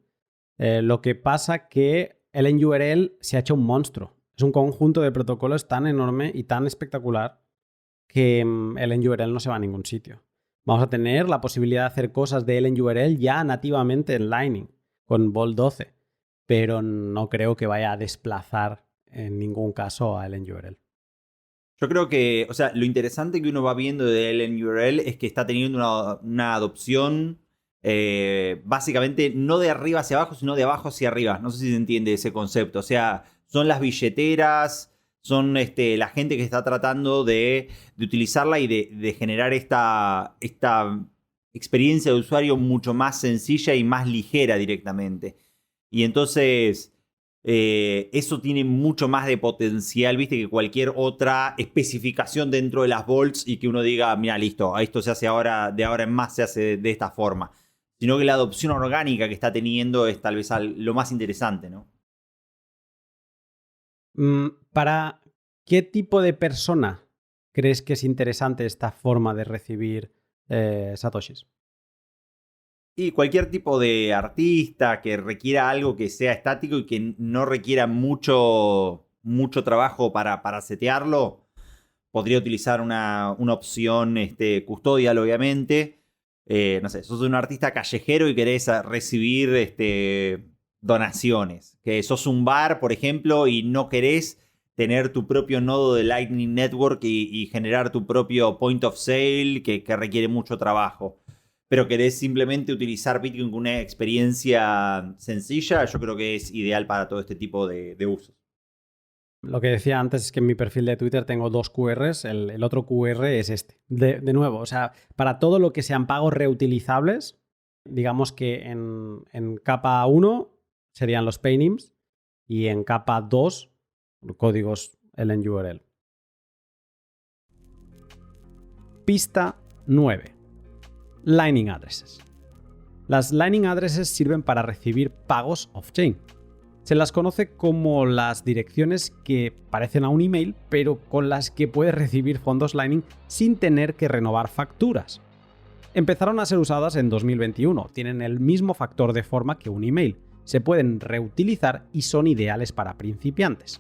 Lo que pasa que LNURL se ha hecho un monstruo. Es un conjunto de protocolos tan enorme y tan espectacular que LNURL no se va a ningún sitio. Vamos a tener la posibilidad de hacer cosas de LNURL ya nativamente en Lightning con Vault 12, pero no creo que vaya a desplazar en ningún caso a LNURL. Yo creo que, o sea, lo interesante que uno va viendo de LNURL es que está teniendo una adopción básicamente no de arriba hacia abajo, sino de abajo hacia arriba. No sé si se entiende ese concepto. O sea, son las billeteras, son la gente que está tratando de utilizarla y de generar esta experiencia de usuario mucho más sencilla y más ligera directamente. Y entonces eso tiene mucho más de potencial, viste, que cualquier otra especificación dentro de las vaults y que uno diga, mira, listo, esto se hace ahora, de ahora en más se hace de esta forma. Sino que la adopción orgánica que está teniendo es tal vez lo más interesante, ¿no? ¿Para qué tipo de persona crees que es interesante esta forma de recibir satoshis? Y cualquier tipo de artista que requiera algo que sea estático y que no requiera mucho trabajo para setearlo, podría utilizar una opción custodial, obviamente. No sé, sos un artista callejero y querés recibir donaciones. Que sos un bar, por ejemplo, y no querés tener tu propio nodo de Lightning Network y generar tu propio point of sale que requiere mucho trabajo. Pero querés simplemente utilizar Bitcoin con una experiencia sencilla, yo creo que es ideal para todo este tipo de usos. Lo que decía antes es que en mi perfil de Twitter tengo 2 QRs, el otro QR es este. De nuevo, o sea, para todo lo que sean pagos reutilizables, digamos que en capa 1 serían los paynims y en capa 2 códigos LNURL. Pista 9. Lightning Addresses. Las Lightning Addresses sirven para recibir pagos off-chain. Se las conoce como las direcciones que parecen a un email, pero con las que puedes recibir fondos Lightning sin tener que renovar facturas. Empezaron a ser usadas en 2021, tienen el mismo factor de forma que un email, se pueden reutilizar y son ideales para principiantes.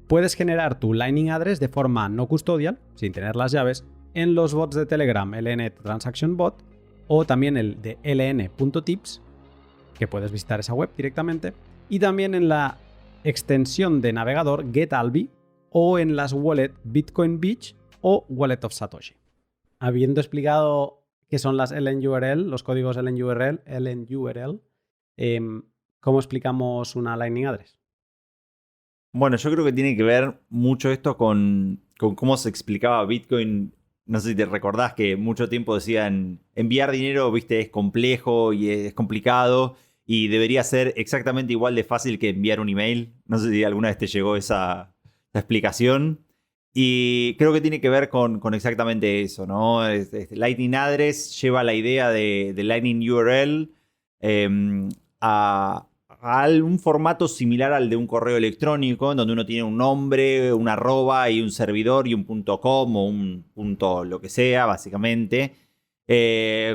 Puedes generar tu Lightning Address de forma no custodial, sin tener las llaves, en los bots de Telegram LN Transaction Bot o también el de ln.tips, que puedes visitar esa web directamente, y también en la extensión de navegador GetAlbi o en las wallets Bitcoin Beach o Wallet of Satoshi. Habiendo explicado qué son las LNURL, los códigos LNURL, ¿cómo explicamos una Lightning Address? Bueno, yo creo que tiene que ver mucho esto con cómo se explicaba Bitcoin. No sé si te recordás que mucho tiempo decían enviar dinero, viste, es complejo y es complicado y debería ser exactamente igual de fácil que enviar un email. No sé si alguna vez te llegó esa explicación. Y creo que tiene que ver con exactamente eso, ¿no? Lightning Address lleva la idea de Lightning URL a un formato similar al de un correo electrónico, en donde uno tiene un nombre, un arroba y un servidor y un .com o un punto lo que sea, básicamente.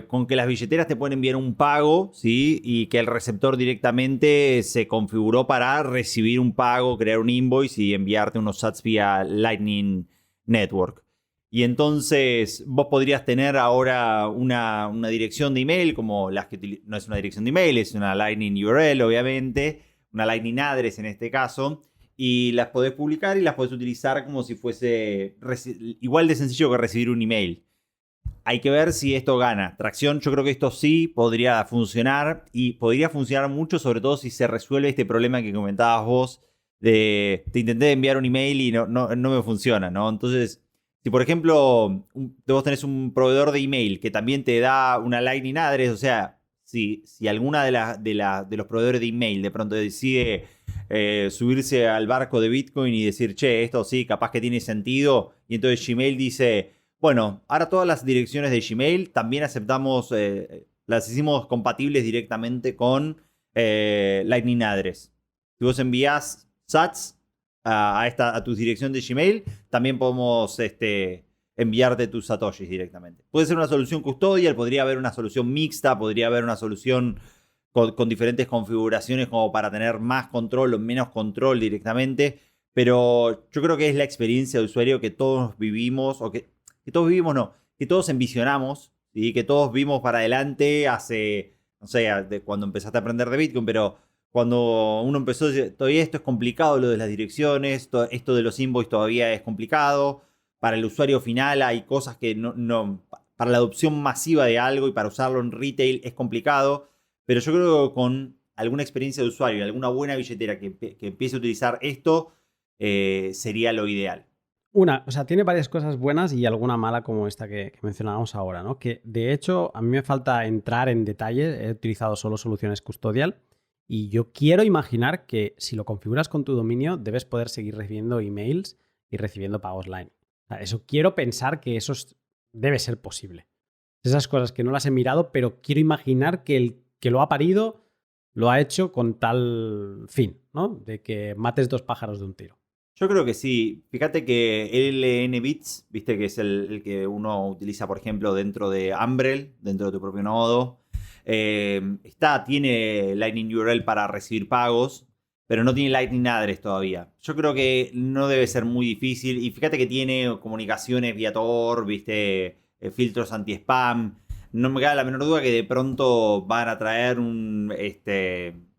Con que las billeteras te pueden enviar un pago, ¿sí? Y que el receptor directamente se configuró para recibir un pago, crear un invoice y enviarte unos sats vía Lightning Network. Y entonces vos podrías tener ahora una dirección de email, como las que no es una dirección de email, es una Lightning URL, obviamente, una Lightning Address en este caso, y las podés publicar y las podés utilizar como si fuese igual de sencillo que recibir un email. Hay que ver si esto gana tracción. Yo creo que esto sí podría funcionar y podría funcionar mucho, sobre todo si se resuelve este problema que comentabas vos te intenté enviar un email y no me funciona, ¿no? Entonces, si por ejemplo vos tenés un proveedor de email que también te da una Lightning Address, o sea, si alguna de los proveedores de email de pronto decide subirse al barco de Bitcoin y decir, che, esto sí, capaz que tiene sentido, y entonces Gmail dice, bueno, ahora todas las direcciones de Gmail también aceptamos, las hicimos compatibles directamente con Lightning Address. Si vos envías sats a tu dirección de Gmail, también podemos enviarte tus satoshis directamente. Puede ser una solución custodial, podría haber una solución mixta, podría haber una solución con diferentes configuraciones como para tener más control o menos control directamente. Pero yo creo que es la experiencia de usuario que todos vivimos, o que todos vivimos, no, que todos envisionamos, ¿sí? Que todos vimos para adelante hace, no sé, de cuando empezaste a aprender de Bitcoin, pero cuando uno empezó, todavía esto es complicado, lo de las direcciones, esto de los invoices todavía es complicado. Para el usuario final hay cosas que para la adopción masiva de algo y para usarlo en retail es complicado. Pero yo creo que con alguna experiencia de usuario y alguna buena billetera que empiece a utilizar esto, sería lo ideal. O sea, tiene varias cosas buenas y alguna mala como esta que mencionábamos ahora, ¿no? Que de hecho a mí me falta entrar en detalle, he utilizado solo soluciones custodial y yo quiero imaginar que si lo configuras con tu dominio debes poder seguir recibiendo emails y recibiendo pagos Lightning. O sea, eso quiero pensar que debe ser posible. Esas cosas que no las he mirado, pero quiero imaginar que el que lo ha parido lo ha hecho con tal fin, ¿no? De que mates dos pájaros de un tiro. Yo creo que sí. Fíjate que LNBits, viste que es el que uno utiliza, por ejemplo, dentro de Umbrel, dentro de tu propio nodo. Tiene Lightning URL para recibir pagos, pero no tiene Lightning Address todavía. Yo creo que no debe ser muy difícil. Y fíjate que tiene comunicaciones vía Tor, viste, filtros anti-spam. No me cabe la menor duda que de pronto van a traer un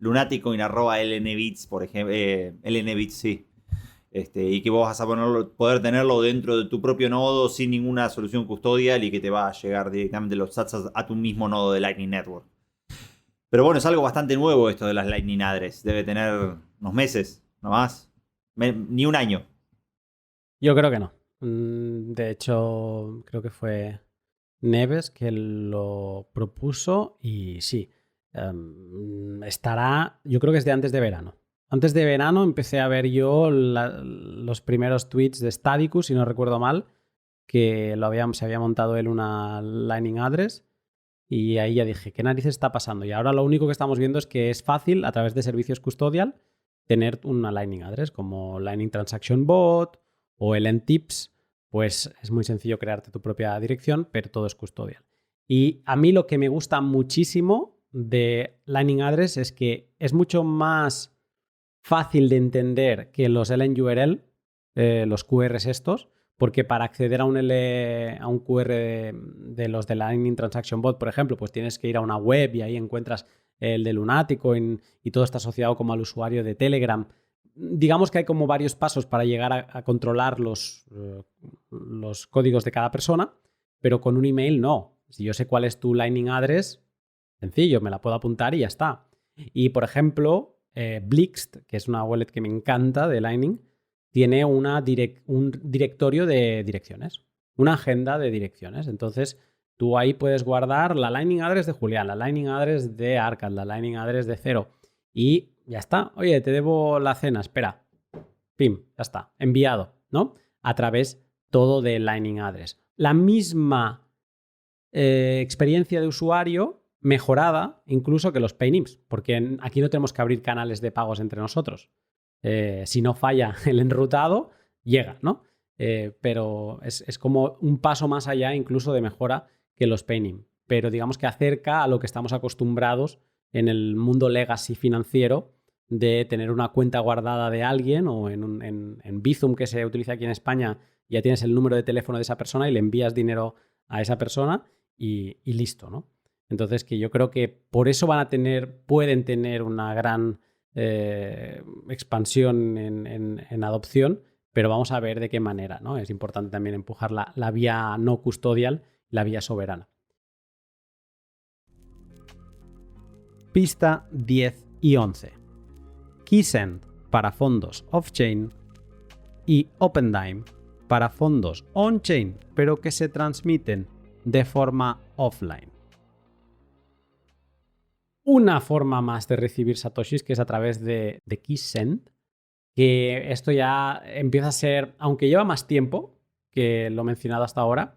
lunaticoin@lnbits, por ejemplo. LNBits, sí. Y que vos vas a poder tenerlo dentro de tu propio nodo sin ninguna solución custodial y que te va a llegar directamente los sats a tu mismo nodo de Lightning Network. Pero bueno, es algo bastante nuevo esto de las Lightning Address. Debe tener unos meses, no más. Ni un año. Yo creo que no. De hecho, creo que fue Neves que lo propuso y sí, estará, yo creo que es de antes de verano. Antes de verano empecé a ver yo los primeros tweets de Stadicus, si no recuerdo mal, que se había montado él una Lightning Address y ahí ya dije, ¿qué narices está pasando? Y ahora lo único que estamos viendo es que es fácil a través de servicios custodial tener una Lightning Address como Lightning Transaction Bot o el NTips. Pues es muy sencillo crearte tu propia dirección, pero todo es custodial. Y a mí lo que me gusta muchísimo de Lightning Address es que es mucho más fácil de entender que los LNURL, los QRs estos, porque para acceder a un QR de los de Lightning Transaction Bot, por ejemplo, pues tienes que ir a una web y ahí encuentras el de Lunaticoin y todo está asociado como al usuario de Telegram. Digamos que hay como varios pasos para llegar a controlar los códigos de cada persona, pero con un email no. Si yo sé cuál es tu Lightning Address, sencillo, me la puedo apuntar y ya está. Y por ejemplo, Blixt, que es una wallet que me encanta de Lightning, tiene un directorio de direcciones, una agenda de direcciones. Entonces, tú ahí puedes guardar la Lightning Address de Julián, la Lightning Address de Arcad, la Lightning Address de Cero. Y ya está. Oye, te debo la cena, espera. Pim, ya está. Enviado, ¿no? A través todo de Lightning Address. La misma experiencia de usuario mejorada incluso que los Paynims, porque aquí no tenemos que abrir canales de pagos entre nosotros. Si no falla el enrutado, llega, ¿no? Pero es como un paso más allá incluso de mejora que los Paynim. Pero digamos que acerca a lo que estamos acostumbrados en el mundo legacy financiero de tener una cuenta guardada de alguien o en Bizum, que se utiliza aquí en España, ya tienes el número de teléfono de esa persona y le envías dinero a esa persona y listo, ¿no? Entonces, que yo creo que por eso pueden tener una gran expansión en adopción, pero vamos a ver de qué manera, ¿no? Es importante también empujar la vía no custodial, la vía soberana. Pista 10 y 11. KeySend para fondos off-chain y OpenDime para fondos on-chain, pero que se transmiten de forma offline. Una forma más de recibir satoshis, que es a través de KeySend, que esto ya empieza a ser, aunque lleva más tiempo que lo mencionado hasta ahora,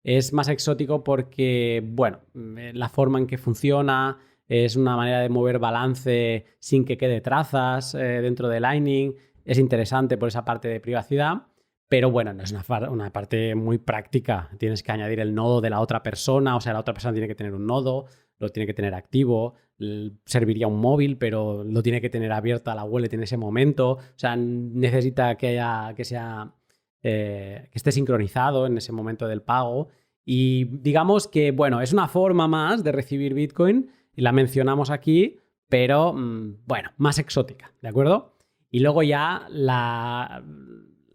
es más exótico porque, bueno, la forma en que funciona es una manera de mover balance sin que quede trazas dentro de Lightning. Es interesante por esa parte de privacidad, pero bueno, no es una parte muy práctica. Tienes que añadir el nodo de la otra persona, o sea, la otra persona tiene que tener un nodo, lo tiene que tener activo, serviría un móvil, pero lo tiene que tener abierta la wallet en ese momento. O sea, necesita que esté sincronizado en ese momento del pago. Y digamos que, bueno, es una forma más de recibir Bitcoin, y la mencionamos aquí, pero, bueno, más exótica, ¿de acuerdo? Y luego ya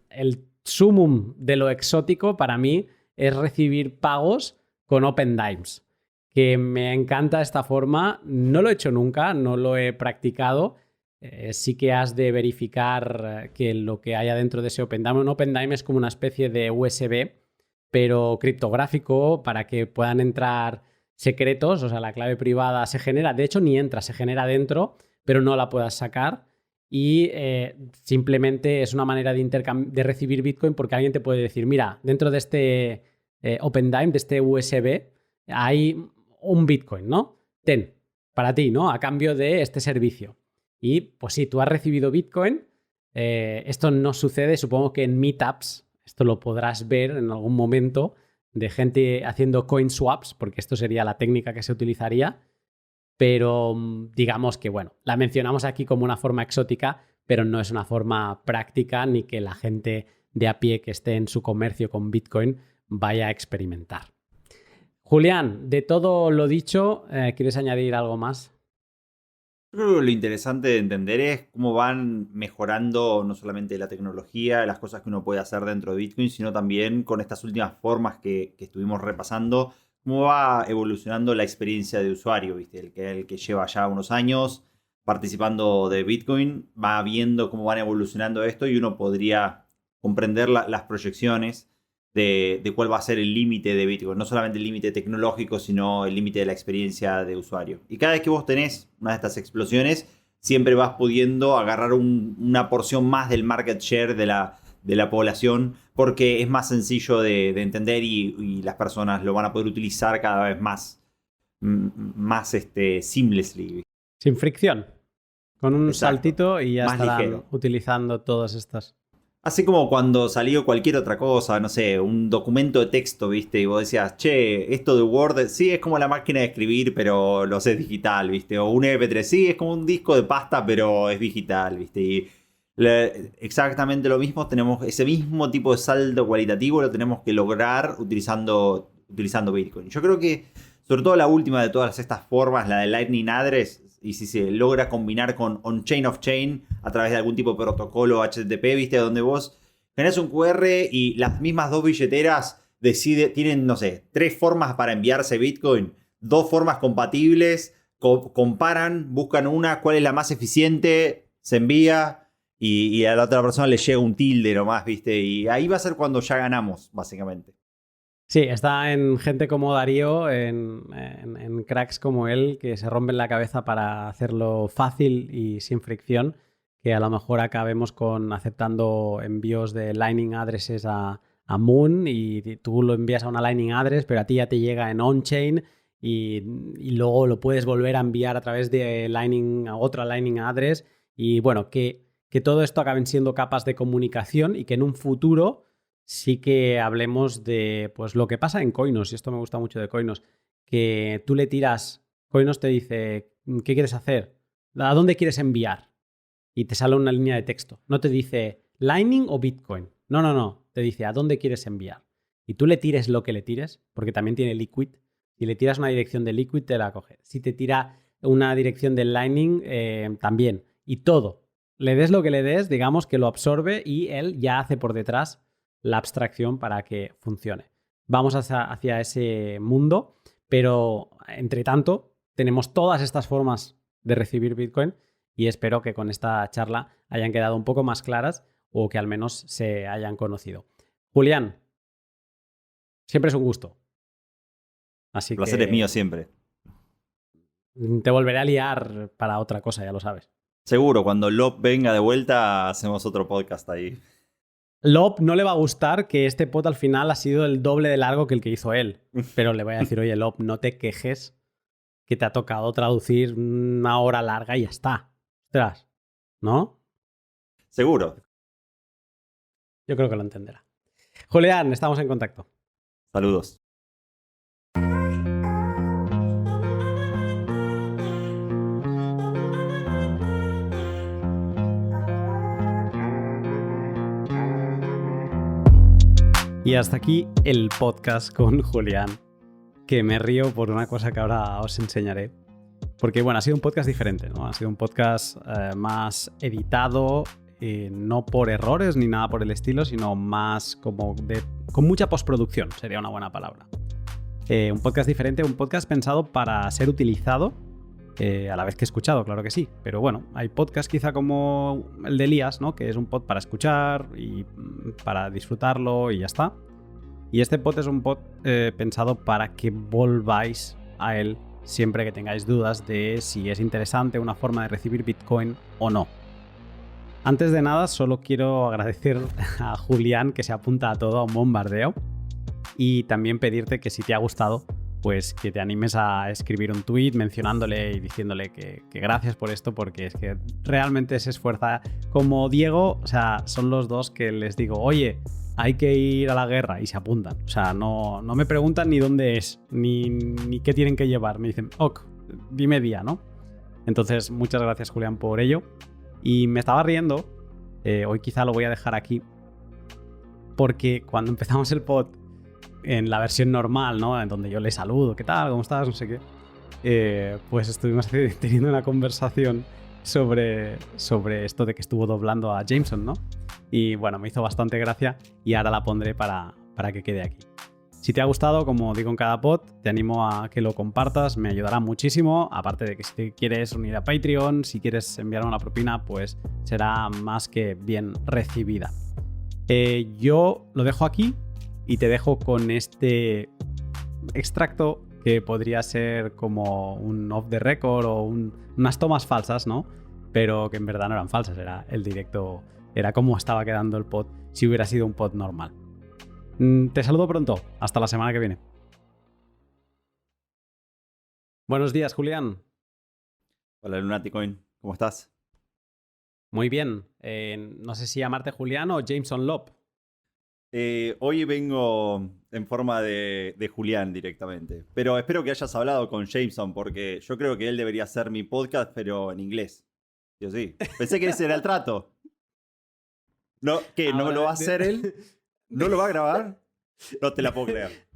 el sumum de lo exótico para mí es recibir pagos con OpenDimes, que me encanta esta forma. No lo he hecho nunca, no lo he practicado. Sí que has de verificar que lo que haya dentro de ese OpenDime, un OpenDime es como una especie de USB, pero criptográfico, para que puedan entrar secretos, o sea, la clave privada se genera, de hecho ni entra, se genera dentro, pero no la puedas sacar. Y simplemente es una manera de recibir Bitcoin, porque alguien te puede decir, mira, dentro de este OpenDime, de este USB, hay un Bitcoin, ¿no? Ten, para ti, ¿no? A cambio de este servicio. Y pues sí, tú has recibido Bitcoin. Esto no sucede, supongo que en Meetups, esto lo podrás ver en algún momento, de gente haciendo coin swaps, porque esto sería la técnica que se utilizaría. Pero digamos que, bueno, la mencionamos aquí como una forma exótica, pero no es una forma práctica ni que la gente de a pie que esté en su comercio con Bitcoin vaya a experimentar. Julián, de todo lo dicho, ¿quieres añadir algo más? Yo creo que lo interesante de entender es cómo van mejorando no solamente la tecnología, las cosas que uno puede hacer dentro de Bitcoin, sino también con estas últimas formas que estuvimos repasando, cómo va evolucionando la experiencia de usuario, ¿viste? El que lleva ya unos años participando de Bitcoin va viendo cómo van evolucionando esto y uno podría comprender las proyecciones de cuál va a ser el límite de Bitcoin. No solamente el límite tecnológico, sino el límite de la experiencia de usuario. Y cada vez que vos tenés una de estas explosiones, siempre vas pudiendo agarrar una porción más del market share de la población, porque es más sencillo de entender y las personas lo van a poder utilizar cada vez más seamlessly. Sin fricción, con un Exacto. saltito y ya Más estarán ligero. utilizando todas estas. Así como cuando salió cualquier otra cosa, no sé, un documento de texto, ¿viste? Y vos decías, che, esto de Word, sí, es como la máquina de escribir, pero lo haces digital, ¿viste? O un MP3, sí, es como un disco de pasta, pero es digital, ¿viste? Y exactamente lo mismo, tenemos ese mismo tipo de salto cualitativo, lo tenemos que lograr utilizando Bitcoin. Yo creo que, sobre todo la última de todas estas formas, la de Lightning Address, y si se logra combinar con on-chain, off-chain, a través de algún tipo de protocolo HTTP, ¿viste? Donde vos tenés un QR y las mismas dos billeteras tienen, no sé, 3 formas para enviarse Bitcoin, 2 formas compatibles, comparan, buscan una, cuál es la más eficiente, se envía y a la otra persona le llega un tilde nomás, ¿viste? Y ahí va a ser cuando ya ganamos, básicamente. Sí, está en gente como Darío, en cracks como él, que se rompen la cabeza para hacerlo fácil y sin fricción, que a lo mejor acabemos con aceptando envíos de Lightning Addresses a Moon, y tú lo envías a una Lightning Address, pero a ti ya te llega en on-chain y luego lo puedes volver a enviar a través de Lightning a otra Lightning Address. Y bueno, que todo esto acaben siendo capas de comunicación y que en un futuro sí que hablemos de pues lo que pasa en Coinos, y esto me gusta mucho de Coinos, que tú le tiras, Coinos te dice, ¿qué quieres hacer? ¿A dónde quieres enviar? Y te sale una línea de texto. No te dice Lightning o Bitcoin. No. Te dice ¿a dónde quieres enviar? Y tú le tires lo que le tires, porque también tiene Liquid. Si le tiras una dirección de Liquid, te la coge. Si te tira una dirección de Lightning, también. Y todo. Le des lo que le des, digamos que lo absorbe y él ya hace por detrás la abstracción para que funcione. Vamos hacia ese mundo, pero entre tanto tenemos todas estas formas de recibir Bitcoin y espero que con esta charla hayan quedado un poco más claras o que al menos se hayan conocido. Julián, siempre es un gusto. Así El placer es mío siempre. te volveré a liar para otra cosa, ya lo sabes. Seguro, cuando Lop venga de vuelta, hacemos otro podcast ahí. Lop no le va a gustar que este pod al final ha sido el doble de largo que el que hizo él. Pero le voy a decir, oye, Lop, no te quejes que te ha tocado traducir una hora larga y ya está. Ostras, ¿no? Seguro. Yo creo que lo entenderá. Julián, estamos en contacto. Saludos. Y hasta aquí el podcast con Julián, que me río por una cosa que ahora os enseñaré. Porque, bueno, ha sido un podcast diferente, ¿no? Ha sido un podcast más editado, no por errores ni nada por el estilo, sino más como con mucha postproducción, sería una buena palabra. Un podcast diferente, un podcast pensado para ser utilizado a la vez que escuchado, claro que sí. Pero bueno, hay podcasts quizá como el de Elías, ¿no? Que es un pod para escuchar y para disfrutarlo y ya está. Y este pod es un pod pensado para que volváis a él siempre que tengáis dudas de si es interesante una forma de recibir Bitcoin o no. Antes de nada, solo quiero agradecer a Julián que se apunta a todo, a un bombardeo. Y también pedirte que si te ha gustado, pues que te animes a escribir un tweet mencionándole y diciéndole que gracias por esto, porque es que realmente se esfuerza. Como Diego, o sea, son los dos que les digo, oye, hay que ir a la guerra, y se apuntan. O sea, no me preguntan ni dónde es, ni qué tienen que llevar. Me dicen, ok, dime día, ¿no? Entonces, muchas gracias, Julián, por ello. Y me estaba riendo, hoy quizá lo voy a dejar aquí, porque cuando empezamos el pod, en la versión normal, ¿no? En donde yo le saludo, ¿qué tal? ¿Cómo estás? No sé qué. Pues estuvimos teniendo una conversación sobre esto de que estuvo doblando a Jameson, ¿no? Y bueno, me hizo bastante gracia y ahora la pondré para que quede aquí. Si te ha gustado, como digo en cada pod, te animo a que lo compartas, me ayudará muchísimo. Aparte de que si te quieres unir a Patreon, si quieres enviarme una propina, pues será más que bien recibida. Yo lo dejo aquí y te dejo con este extracto que podría ser como un off the record o unas tomas falsas, ¿no? Pero que en verdad no eran falsas, era el directo, era como estaba quedando el pod si hubiera sido un pod normal. Te saludo pronto, hasta la semana que viene. Buenos días, Julián. Hola, Lunaticoin. ¿Cómo estás? Muy bien. No sé si llamarte Julián o Jameson Lop. Hoy vengo en forma de Julián directamente. Pero espero que hayas hablado con Jameson, porque yo creo que él debería hacer mi podcast, pero en inglés. Yo sí. Pensé que ese era el trato. ¿No? ¿Qué? ¿No Ahora, lo va a hacer él? ¿No lo va a grabar? No te la puedo creer.